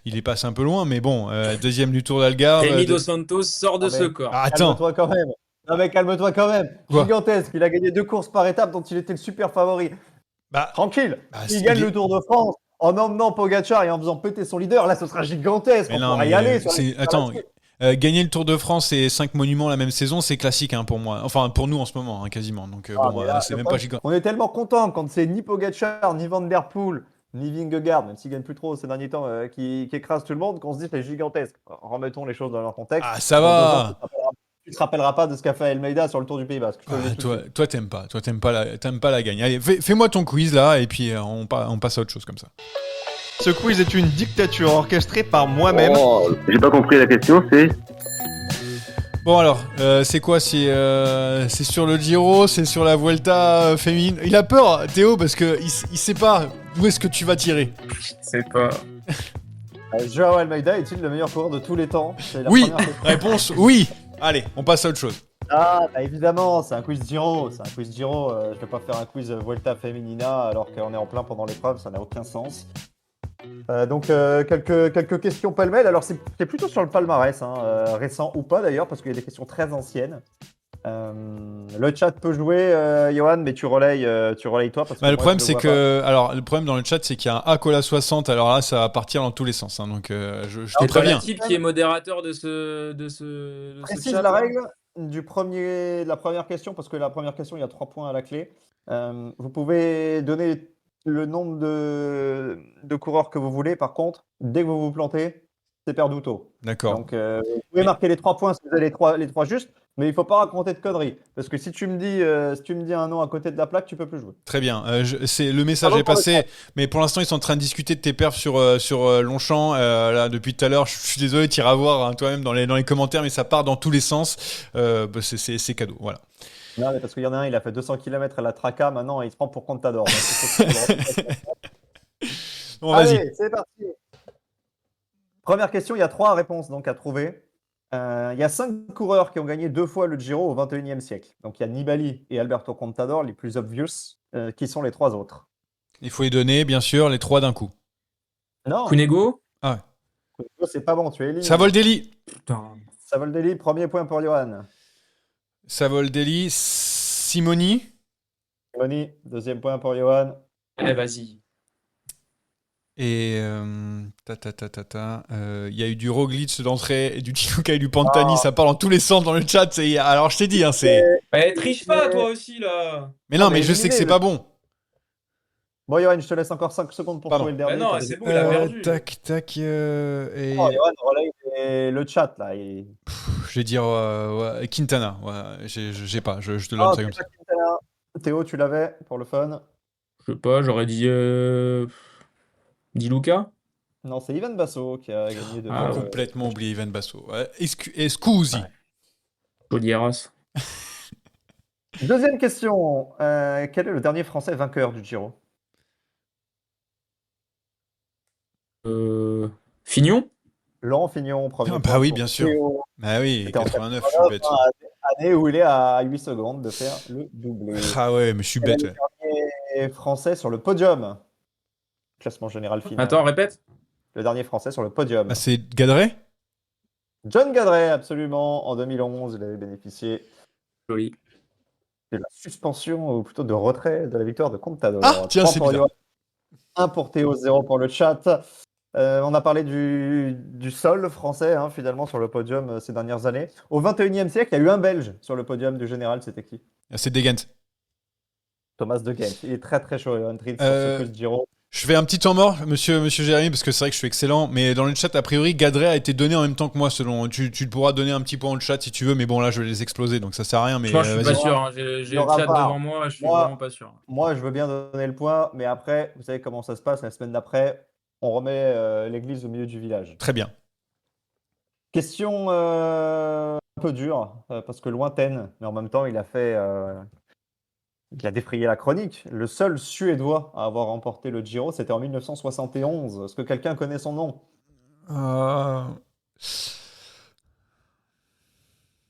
[SPEAKER 1] il est passé un peu loin, mais bon, deuxième du Tour d'Algarve.
[SPEAKER 3] Rémi Dos Santos sort de
[SPEAKER 2] Ah,
[SPEAKER 3] ce
[SPEAKER 2] mais-
[SPEAKER 3] corps.
[SPEAKER 1] Ah, attends,
[SPEAKER 2] Calme-toi quand même. Non, mais calme-toi quand même.
[SPEAKER 1] Quoi
[SPEAKER 2] Gigantesque. Il a gagné 2 courses par étape dont il était le super favori.
[SPEAKER 1] bah,
[SPEAKER 2] Tranquille.
[SPEAKER 1] il
[SPEAKER 2] Il gagne
[SPEAKER 1] est-
[SPEAKER 2] le Tour de France en emmenant Pogacar et en faisant péter son leader. Là, ce sera gigantesque.
[SPEAKER 1] mais
[SPEAKER 2] On
[SPEAKER 1] non,
[SPEAKER 2] pourra y
[SPEAKER 1] mais
[SPEAKER 2] aller. Sur les-
[SPEAKER 1] attends. Gagner le Tour de France et 5 monuments la même saison, c'est classique hein, pour moi. Enfin, pour nous en ce moment, hein, quasiment. Donc,
[SPEAKER 2] Ah,
[SPEAKER 1] bon,
[SPEAKER 2] mais là,
[SPEAKER 1] c'est
[SPEAKER 2] le
[SPEAKER 1] même pas
[SPEAKER 2] problème,
[SPEAKER 1] gigant.
[SPEAKER 2] on est tellement content quand c'est ni Pogacar, ni Van Der Poel, ni Vingegaard, même s'il gagne plus trop ces derniers temps, qui écrase tout le monde, qu'on se dit c'est gigantesque. Remettons les choses dans leur contexte.
[SPEAKER 1] Ah, ça
[SPEAKER 2] Dans 2 ans,
[SPEAKER 1] va.
[SPEAKER 2] tu te rappelleras pas de ce qu'a fait Almeida sur le Tour du Pays Basque. Je te le dis
[SPEAKER 1] Ah,
[SPEAKER 2] tout de suite.
[SPEAKER 1] toi, t'aimes pas. Toi, t'aimes pas la gagne. Allez, fais-moi ton quiz là, et puis on passe à autre chose comme ça.
[SPEAKER 5] Ce quiz est une dictature orchestrée par moi-même.
[SPEAKER 6] J'ai pas compris la question, c'est.
[SPEAKER 1] Bon alors, c'est quoi c'est sur le Giro, c'est sur la Vuelta féminine. Il a peur, Théo, parce que il sait pas où est-ce que tu vas tirer.
[SPEAKER 3] C'est pas.
[SPEAKER 2] Joao Almeida est-il le meilleur coureur de tous les temps? C'est la
[SPEAKER 1] Oui.
[SPEAKER 2] première question.
[SPEAKER 1] Réponse oui. Allez, on passe à autre chose.
[SPEAKER 2] Ah, bah évidemment, c'est un quiz Giro. C'est un quiz Giro. Je vais pas faire un quiz Vuelta Feminina alors qu'on est en plein pendant l'épreuve, ça n'a aucun sens. Donc quelques questions pêle-mêle. Alors c'est plutôt sur le palmarès, hein, récent ou pas d'ailleurs, parce qu'il y a des questions très anciennes. Le chat peut jouer, Johan, mais tu relayes toi. Parce que
[SPEAKER 1] Bah, le
[SPEAKER 2] moi,
[SPEAKER 1] problème
[SPEAKER 2] je
[SPEAKER 1] c'est
[SPEAKER 2] vois
[SPEAKER 1] que alors le problème dans le chat c'est qu'il y a un Acola 60. Alors là ça va partir dans tous les sens. Hein, donc je te
[SPEAKER 3] C'est pas
[SPEAKER 1] préviens.
[SPEAKER 3] le type qui est modérateur de ce
[SPEAKER 2] Précise
[SPEAKER 3] chat,
[SPEAKER 2] la
[SPEAKER 3] là.
[SPEAKER 2] règle de la première question, parce que la première question, il y a 3 points à la clé. Vous pouvez donner le nombre de coureurs que vous voulez. Par contre, dès que vous vous plantez, c'est perdu tôt.
[SPEAKER 1] D'accord.
[SPEAKER 2] Donc, vous pouvez marquer les 3 points si vous avez les trois justes, mais il ne faut pas raconter de conneries. Parce que si tu me dis un nom à côté de la plaque, tu peux plus jouer.
[SPEAKER 1] Très bien. C'est le message
[SPEAKER 2] Pardon
[SPEAKER 1] est
[SPEAKER 2] pour le
[SPEAKER 1] passé, mais pour l'instant ils sont en train de discuter de tes perfs sur Longchamp. Là depuis tout à l'heure, je suis désolé, tu iras voir hein, toi-même dans les commentaires, mais ça part dans tous les sens. Bah, c'est cadeau, voilà.
[SPEAKER 2] Non, mais parce qu'il y en a un, il a fait 200 km à la Traca, maintenant il se prend pour Contador. Donc, il faut que tu le refasses.
[SPEAKER 1] Bon, vas-y.
[SPEAKER 2] Allez, c'est parti. Première question, il y a 3 réponses donc à trouver. Il y a 5 coureurs qui ont gagné 2 fois le Giro au XXIe siècle. Donc il y a Nibali et Alberto Contador, les plus obvious. Qui sont les 3 autres?
[SPEAKER 1] Il faut y donner, bien sûr, les 3 d'un coup.
[SPEAKER 2] Non,
[SPEAKER 3] Cunego?
[SPEAKER 2] c'est pas bon, tu es éliminé.
[SPEAKER 1] Savoldelli.
[SPEAKER 3] Putain.
[SPEAKER 2] Savoldelli, premier point pour Johan.
[SPEAKER 1] Savoldelli. Simoni.
[SPEAKER 2] Moni, deuxième point pour Johan.
[SPEAKER 3] Allez, vas-y.
[SPEAKER 1] Et il y a eu du Roglic d'entrée et du Tiluca et du Pantani, ça parle dans tous les sens dans le chat. Alors je t'ai dit, hein, c'est.
[SPEAKER 3] Eh, triche pas, toi aussi, là.
[SPEAKER 1] Mais non,
[SPEAKER 2] Non,
[SPEAKER 1] mais
[SPEAKER 2] mais
[SPEAKER 1] je sais que
[SPEAKER 2] éliminé,
[SPEAKER 1] c'est
[SPEAKER 2] le-
[SPEAKER 1] pas bon.
[SPEAKER 2] Bon, Johan, je te laisse encore 5 secondes pour
[SPEAKER 1] Pardon.
[SPEAKER 2] trouver le dernier.
[SPEAKER 3] non,
[SPEAKER 2] T'as
[SPEAKER 3] c'est
[SPEAKER 2] des-
[SPEAKER 3] bon, il a perdu.
[SPEAKER 1] Tac. Et
[SPEAKER 2] Oh, Johan, relaye le chat là.
[SPEAKER 1] je vais dire ouais, Quintana. Ouais, j'ai pas. Je te donne
[SPEAKER 2] Oh,
[SPEAKER 1] ça
[SPEAKER 2] c'est
[SPEAKER 1] comme
[SPEAKER 2] pas
[SPEAKER 1] ça.
[SPEAKER 2] Quintana. Théo, tu l'avais pour le fun?
[SPEAKER 3] Je sais pas, j'aurais dit. Di Luca?
[SPEAKER 2] Non, c'est Ivan Basso qui a gagné 2
[SPEAKER 3] Ah,
[SPEAKER 2] fois.
[SPEAKER 3] ouais.
[SPEAKER 1] Complètement oublié Ivan Basso. Ouais. Scusi.
[SPEAKER 3] Ouais. Jodieras.
[SPEAKER 2] Deuxième question. Quel est le dernier Français vainqueur du Giro?
[SPEAKER 3] Fignon?
[SPEAKER 2] Laurent Fignon, premier
[SPEAKER 1] Ah,
[SPEAKER 2] point
[SPEAKER 1] bah oui,
[SPEAKER 2] pour
[SPEAKER 1] bien sûr.
[SPEAKER 2] Théo.
[SPEAKER 1] Bah oui,
[SPEAKER 2] C'était en
[SPEAKER 1] 89, je suis bête.
[SPEAKER 2] Année où il est à 8 secondes de faire le doublé.
[SPEAKER 1] Ah ouais, mais je suis
[SPEAKER 2] Quel est
[SPEAKER 1] bête.
[SPEAKER 2] le
[SPEAKER 1] Ouais.
[SPEAKER 2] dernier Français sur le podium? Classement général final.
[SPEAKER 3] Attends, répète.
[SPEAKER 2] Le dernier Français sur le podium.
[SPEAKER 1] Ah, c'est Gadret.
[SPEAKER 2] John Gadret, absolument. En 2011, il avait bénéficié
[SPEAKER 3] Joli.
[SPEAKER 2] de la suspension, ou plutôt de retrait de la victoire de Contador.
[SPEAKER 1] Ah, tiens,
[SPEAKER 2] 3
[SPEAKER 1] c'est
[SPEAKER 2] pour
[SPEAKER 1] bizarre.
[SPEAKER 2] Johan, 1 pour Théo, 0 pour le chat. On a parlé du sol français, hein, finalement, sur le podium ces dernières années. Au XXIe siècle, il y a eu un Belge sur le podium du général, c'était qui?
[SPEAKER 1] Ah, c'est Degent.
[SPEAKER 2] Thomas de Gent. Il est très très chaud, Johan Tritz, sur
[SPEAKER 1] Euh,
[SPEAKER 2] ce quiz Giro.
[SPEAKER 1] Je fais un petit temps mort, monsieur Jérémy, parce que c'est vrai que je suis excellent, mais dans le chat, a priori, Gadret a été donné en même temps que moi, selon. Tu pourras donner un petit point au chat si tu veux, mais bon, là, je vais les exploser, donc ça sert à rien, mais
[SPEAKER 3] Moi, je suis pas
[SPEAKER 1] vas-y.
[SPEAKER 3] sûr. Hein. J'ai
[SPEAKER 2] Il y
[SPEAKER 3] le
[SPEAKER 2] aura
[SPEAKER 3] chat
[SPEAKER 2] pas.
[SPEAKER 3] devant moi, je suis
[SPEAKER 2] Moi-
[SPEAKER 3] vraiment pas sûr.
[SPEAKER 2] Moi, je veux bien donner le point, mais après, vous savez comment ça se passe, la semaine d'après, on remet l'église au milieu du village.
[SPEAKER 1] Très bien.
[SPEAKER 2] Question un peu dure, parce que lointaine, mais en même temps, il a défrayé la chronique. Le seul Suédois à avoir remporté le Giro, c'était en 1971. Est-ce que quelqu'un connaît son nom?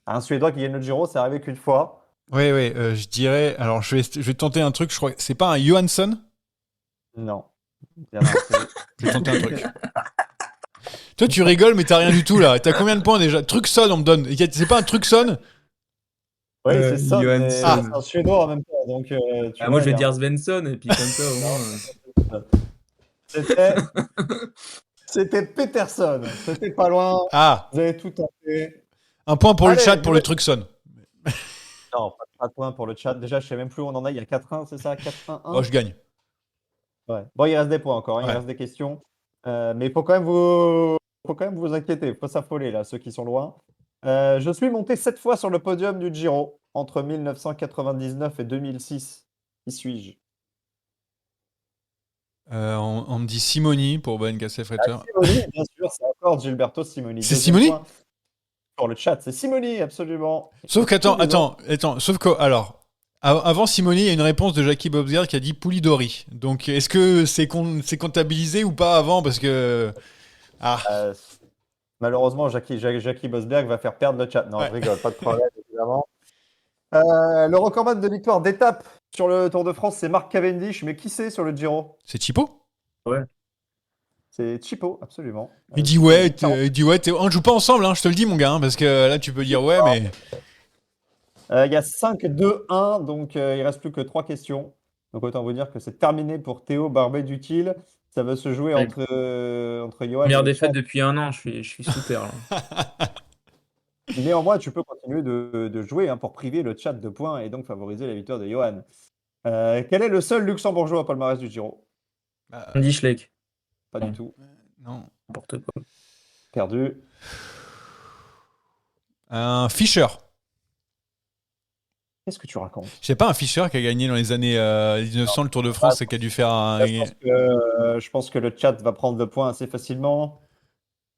[SPEAKER 2] Un Suédois qui gagne le Giro, c'est arrivé qu'une fois.
[SPEAKER 1] Oui, je dirais. Alors, je vais tenter un truc, je crois. C'est pas un Johansson?
[SPEAKER 2] Non. Il y en a un,
[SPEAKER 1] Je vais tenter un truc. Toi, tu rigoles, mais t'as rien du tout là. T'as combien de points déjà? Truxon, on me donne. C'est pas un Truxon?
[SPEAKER 2] Oui, c'est ça, mais
[SPEAKER 3] Johansson.
[SPEAKER 2] c'est un Suédois en même temps. Donc, tu
[SPEAKER 3] Moi,
[SPEAKER 2] vois,
[SPEAKER 3] je vais
[SPEAKER 2] il y a-
[SPEAKER 3] dire Svensson, et puis comme ça, au moins.
[SPEAKER 2] C'était... C'était Peterson. C'était pas loin.
[SPEAKER 1] Ah,
[SPEAKER 2] Vous avez tout tenté.
[SPEAKER 1] un point pour le
[SPEAKER 2] Allez,
[SPEAKER 1] chat pour le
[SPEAKER 2] nouvelle-
[SPEAKER 1] Truxon.
[SPEAKER 2] Non, pas de point pour le chat. Déjà, je sais même plus où on en a. Il y a 4-1, c'est ça? 4-1-1?
[SPEAKER 1] Oh, je gagne.
[SPEAKER 2] Ouais. Bon, il reste des points encore, hein,
[SPEAKER 1] Ouais.
[SPEAKER 2] il reste des questions. Mais il faut quand même vous inquiéter, il faut s'affoler là, ceux qui sont loin. Je suis monté 7 fois sur le podium du Giro entre 1999 et 2006. Qui suis-je?
[SPEAKER 1] On me dit Simoni pour Ben Cassefretter.
[SPEAKER 2] Simoni, bien sûr, c'est encore Gilberto Simoni.
[SPEAKER 1] C'est
[SPEAKER 2] Deuxième
[SPEAKER 1] Simoni?
[SPEAKER 2] point pour le chat, c'est Simoni, absolument.
[SPEAKER 1] Sauf qu'attends,
[SPEAKER 2] Absolument.
[SPEAKER 1] sauf que, alors, avant Simoni, il y a une réponse de Jackie Bobsgard qui a dit Poulidori. Donc, est-ce que c'est comptabilisé ou pas avant? Parce que. Ah,
[SPEAKER 2] Euh, Malheureusement, Jackie Bosberg va faire perdre le chat. Non,
[SPEAKER 1] Ouais.
[SPEAKER 2] je rigole, pas de problème, évidemment. Le recordman de victoire d'étape sur le Tour de France, c'est Marc Cavendish. Mais qui c'est sur le Giro?
[SPEAKER 1] c'est Chipo?
[SPEAKER 2] C'est Chipo, absolument.
[SPEAKER 1] Il dit ouais, on joue pas ensemble, hein, je te le dis, mon gars, hein, parce que là, tu peux dire ouais, mais.
[SPEAKER 2] Il y a 5-2-1, donc il reste plus que 3 questions. Donc autant vous dire que c'est terminé pour Théo Barbet-Dutil. Ça va se jouer
[SPEAKER 3] Ouais.
[SPEAKER 2] entre Johan
[SPEAKER 3] Première
[SPEAKER 2] et
[SPEAKER 3] défaite
[SPEAKER 2] Chad.
[SPEAKER 3] depuis un an, je suis sous terre. Là.
[SPEAKER 2] Néanmoins, tu peux continuer de jouer hein, pour priver le chat de points et donc favoriser la victoire de Johan. Quel est le seul luxembourgeois au palmarès du Giro?
[SPEAKER 3] Andy Schleck,
[SPEAKER 2] Pas du tout.
[SPEAKER 1] Non.
[SPEAKER 3] n'importe quoi.
[SPEAKER 2] Perdu.
[SPEAKER 1] Un Fischer.
[SPEAKER 2] Qu'est-ce que tu racontes?
[SPEAKER 1] Je sais pas, un Fischer qui a gagné dans les années 1900 le Tour de France et qui a dû faire un.
[SPEAKER 2] Je pense que le chat va prendre le point assez facilement.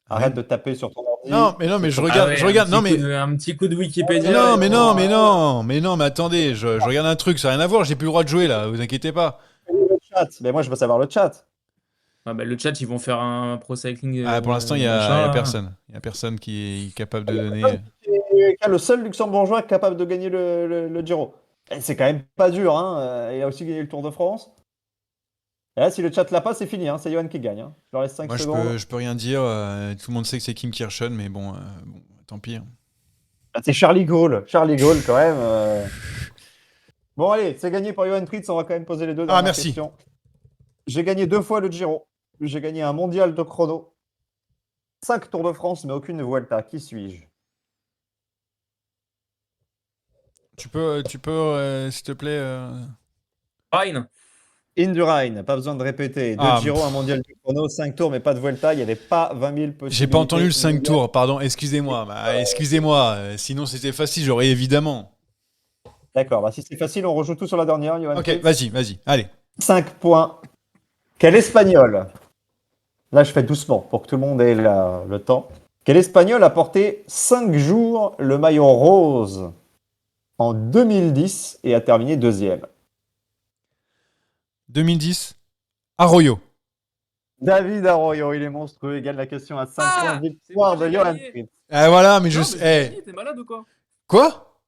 [SPEAKER 2] Arrête de taper sur ton ordi.
[SPEAKER 1] Non, mais je
[SPEAKER 3] Ah
[SPEAKER 1] regarde,
[SPEAKER 3] ouais,
[SPEAKER 1] je regarde.
[SPEAKER 3] un
[SPEAKER 1] Non,
[SPEAKER 3] petit
[SPEAKER 1] mais.
[SPEAKER 3] coup un petit coup de Wikipédia.
[SPEAKER 1] Non, mais
[SPEAKER 3] et
[SPEAKER 1] non,
[SPEAKER 3] on-
[SPEAKER 1] mais non, mais attendez, je regarde un truc, ça n'a rien à voir, j'ai plus le droit de jouer là, vous inquiétez pas.
[SPEAKER 2] Le chat. Mais moi, je veux savoir le chat.
[SPEAKER 3] Ah bah, le chat, ils vont faire un pro cycling.
[SPEAKER 1] Ah, pour l'instant, il y
[SPEAKER 3] machin,
[SPEAKER 1] a
[SPEAKER 3] là.
[SPEAKER 1] personne. Il y a personne qui est capable de donner.
[SPEAKER 2] Et le seul luxembourgeois capable de gagner le Giro. Et c'est quand même pas dur. Hein. Il a aussi gagné le Tour de France. Et là, si le chat l'a pas, c'est fini. Hein. C'est Johan qui gagne. Hein. Il leur reste 5
[SPEAKER 1] Moi,
[SPEAKER 2] secondes.
[SPEAKER 1] je peux rien dire. Tout le monde sait que c'est Kim Kirchen, mais bon, tant pis.
[SPEAKER 2] Ah, c'est Charlie Gaulle. Charlie Gaulle, quand même. Bon, allez, c'est gagné pour Johan Pritz. On va quand même poser les deux dernières
[SPEAKER 1] merci.
[SPEAKER 2] questions. J'ai gagné 2 fois le Giro. J'ai gagné un mondial de chrono. 5 Tours de France, mais aucune Vuelta. Qui suis-je?
[SPEAKER 1] Tu peux, s'il te plaît.
[SPEAKER 3] Ryan.
[SPEAKER 2] Indurain, pas besoin de répéter. 2
[SPEAKER 1] Ah,
[SPEAKER 2] Giro, un mondial de chrono, 5 tours, mais pas de Vuelta. Il n'y avait pas 20 000 possibilités.
[SPEAKER 1] J'ai pas entendu le 5 tours, pardon, excusez-moi. Excusez-moi, sinon c'était facile, j'aurais évidemment.
[SPEAKER 2] D'accord, bah si c'est facile, on rejoue tout sur la dernière, Johan.
[SPEAKER 1] Ok, vas-y, allez.
[SPEAKER 2] 5 points. Quel Espagnol? Là, je fais doucement pour que tout le monde ait le temps. Quel Espagnol a porté 5 jours le maillot rose en 2010 et a terminé 2e?
[SPEAKER 1] 2010, Arroyo.
[SPEAKER 2] David Arroyo, il est monstrueux. Il gagne la question à 5 points. Victoire
[SPEAKER 3] c'est bon,
[SPEAKER 2] de
[SPEAKER 3] j'ai
[SPEAKER 2] Johan
[SPEAKER 3] gagné.
[SPEAKER 2] Pritz.
[SPEAKER 1] Ah voilà, mais
[SPEAKER 3] Non,
[SPEAKER 1] je
[SPEAKER 3] mais
[SPEAKER 1] sais.
[SPEAKER 3] t'es malade ou quoi?
[SPEAKER 1] Quoi?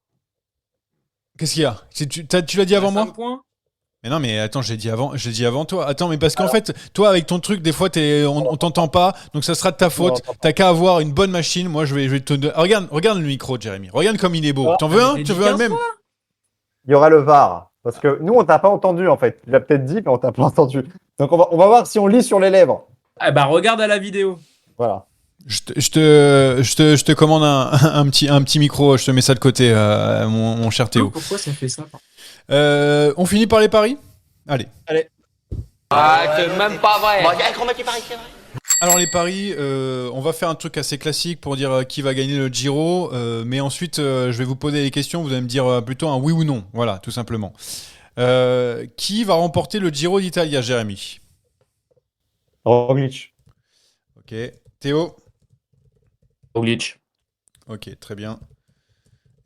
[SPEAKER 1] Qu'est-ce qu'il y a? Tu l'as dit avant moi?
[SPEAKER 3] 5 points.
[SPEAKER 1] Mais non, mais attends, j'ai dit avant toi. Attends, mais parce qu'en fait, toi, avec ton truc, des fois, on t'entend pas, donc ça sera de ta faute. T'as qu'à avoir une bonne machine. Moi, je vais te. Regarde le micro, Jérémy. Regarde comme il est beau. T'en veux un?
[SPEAKER 3] j'ai
[SPEAKER 1] Tu
[SPEAKER 3] dit
[SPEAKER 1] veux un
[SPEAKER 3] 15
[SPEAKER 1] même?
[SPEAKER 3] fois.
[SPEAKER 2] Il y aura le VAR. Parce que nous, on t'a pas entendu, en fait. Il l'a peut-être dit, mais on t'a pas entendu. Donc, on va voir si on lit sur les lèvres.
[SPEAKER 3] Ah bah regarde à la vidéo.
[SPEAKER 2] Voilà.
[SPEAKER 1] Je te commande un petit micro. Je te mets ça de côté, mon cher Théo.
[SPEAKER 3] Pourquoi ça fait ça?
[SPEAKER 1] On finit par les paris? Allez.
[SPEAKER 4] Ah, c'est même pas vrai.
[SPEAKER 1] Alors les paris, on va faire un truc assez classique pour dire qui va gagner le Giro, mais ensuite je vais vous poser des questions, vous allez me dire plutôt un oui ou non, voilà, tout simplement. Qui va remporter le Giro d'Italia, Jérémy?
[SPEAKER 2] Roglic.
[SPEAKER 1] Ok. Théo?
[SPEAKER 3] Roglic.
[SPEAKER 1] Ok, très bien.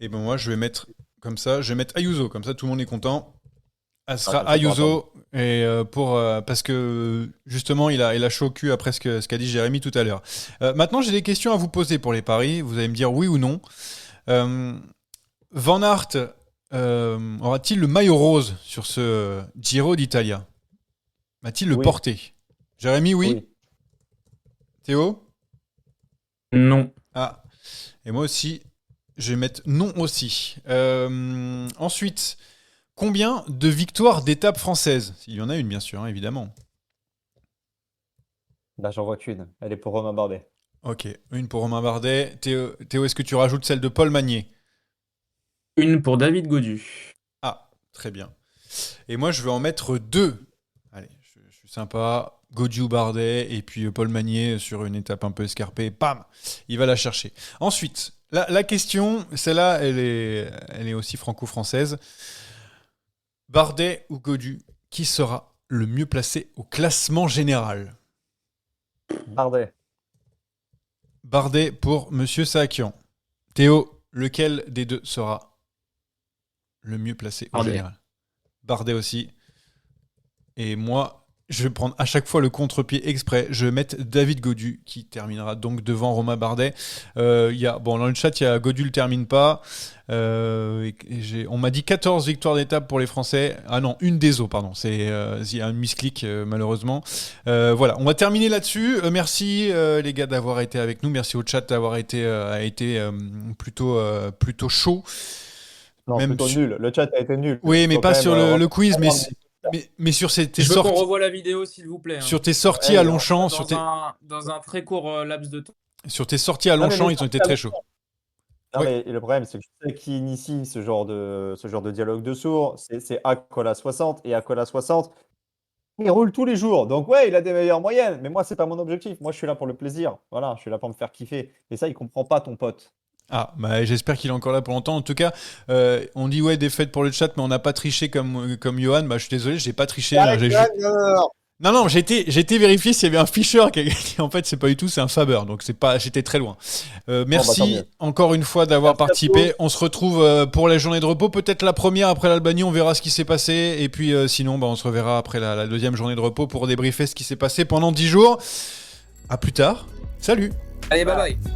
[SPEAKER 1] Et ben moi je vais mettre comme ça, je vais mettre Ayuso, comme ça tout le monde est content. Elle sera
[SPEAKER 2] Ah, je suis
[SPEAKER 1] Ayuso et parce que justement il a chaud au cul après ce qu'a dit Jérémy tout à l'heure. Maintenant j'ai des questions à vous poser pour les paris. Vous allez me dire oui ou non. Van Aert aura-t-il le maillot rose sur ce Giro d'Italia? Va-t-il le
[SPEAKER 2] Oui.
[SPEAKER 1] porter? Jérémy, oui. Théo?
[SPEAKER 3] Non.
[SPEAKER 1] Ah. Et moi aussi, je vais mettre non aussi. Ensuite. Combien de victoires d'étapes françaises? Il y en a une, bien sûr, hein, évidemment.
[SPEAKER 2] Là, j'en vois qu'une. Elle est pour Romain Bardet.
[SPEAKER 1] Ok, une pour Romain Bardet. Théo, est-ce que tu rajoutes celle de Paul Magnier?
[SPEAKER 3] Une pour David Gaudu.
[SPEAKER 1] Ah, très bien. Et moi, je vais en mettre 2. Allez, je suis sympa. Gaudu, Bardet, et puis Paul Magnier sur une étape un peu escarpée. Pam, il va la chercher. Ensuite, la question, celle-là, elle est aussi franco-française. Bardet ou Gaudu, qui sera le mieux placé au classement général?
[SPEAKER 2] Bardet.
[SPEAKER 1] Bardet pour Monsieur Saakian. Théo, lequel des deux sera le mieux placé au
[SPEAKER 3] Bardet.
[SPEAKER 1] général? Bardet aussi. Et moi, je vais prendre à chaque fois le contre-pied exprès. Je vais mettre David Gaudu qui terminera donc devant Romain Bardet. Dans le chat, il y a Gaudu le termine pas. On m'a dit 14 victoires d'étape pour les Français. Ah non, une des eaux, pardon. Il y a un misclick malheureusement. Voilà, on va terminer là-dessus. Merci les gars d'avoir été avec nous. Merci au chat d'avoir été plutôt chaud.
[SPEAKER 2] Non,
[SPEAKER 1] Même
[SPEAKER 2] plutôt nul. Le chat a été nul.
[SPEAKER 1] Oui, mais
[SPEAKER 2] Faut
[SPEAKER 1] pas
[SPEAKER 2] quand
[SPEAKER 1] sur
[SPEAKER 2] même,
[SPEAKER 1] le quiz, mais sur tes
[SPEAKER 3] Je veux qu'on
[SPEAKER 1] sorties.
[SPEAKER 3] revoie la vidéo, s'il vous plaît.
[SPEAKER 1] Sur tes sorties à Longchamp,
[SPEAKER 3] Dans un très court laps de temps.
[SPEAKER 1] sur tes sorties à
[SPEAKER 2] Non, mais
[SPEAKER 1] Longchamp,
[SPEAKER 2] les
[SPEAKER 1] ils ont été
[SPEAKER 2] sorties à
[SPEAKER 1] très chauds.
[SPEAKER 2] Non,
[SPEAKER 1] Ouais.
[SPEAKER 2] mais le problème, c'est que je sais qui initie ce genre de dialogue de sourds. C'est Acola 60. Et Acola 60, il roule tous les jours. Donc, ouais, il a des meilleures moyennes. Mais moi, c'est pas mon objectif. Moi, je suis là pour le plaisir. Voilà, je suis là pour me faire kiffer. Et ça, il comprend pas, ton pote.
[SPEAKER 1] Ah, bah, j'espère qu'il est encore là pour longtemps. En tout cas, on dit ouais, défaite pour le chat, mais on n'a pas triché comme Johan. Bah, je suis désolé, j'ai pas triché. Hein, Non, j'ai été vérifié s'il y avait un Fischer qui a gagné. En fait, c'est pas du tout, c'est un Faber. Donc, j'étais très loin.
[SPEAKER 2] tant
[SPEAKER 1] Merci
[SPEAKER 2] mieux.
[SPEAKER 1] encore une fois d'avoir
[SPEAKER 2] Merci à
[SPEAKER 1] participé. On se retrouve pour la journée de repos. Peut-être la première après l'Albanie, on verra ce qui s'est passé. Et puis, sinon, on se reverra après la deuxième journée de repos pour débriefer ce qui s'est passé pendant 10 jours. À plus tard. Salut!
[SPEAKER 3] Allez, bye bye.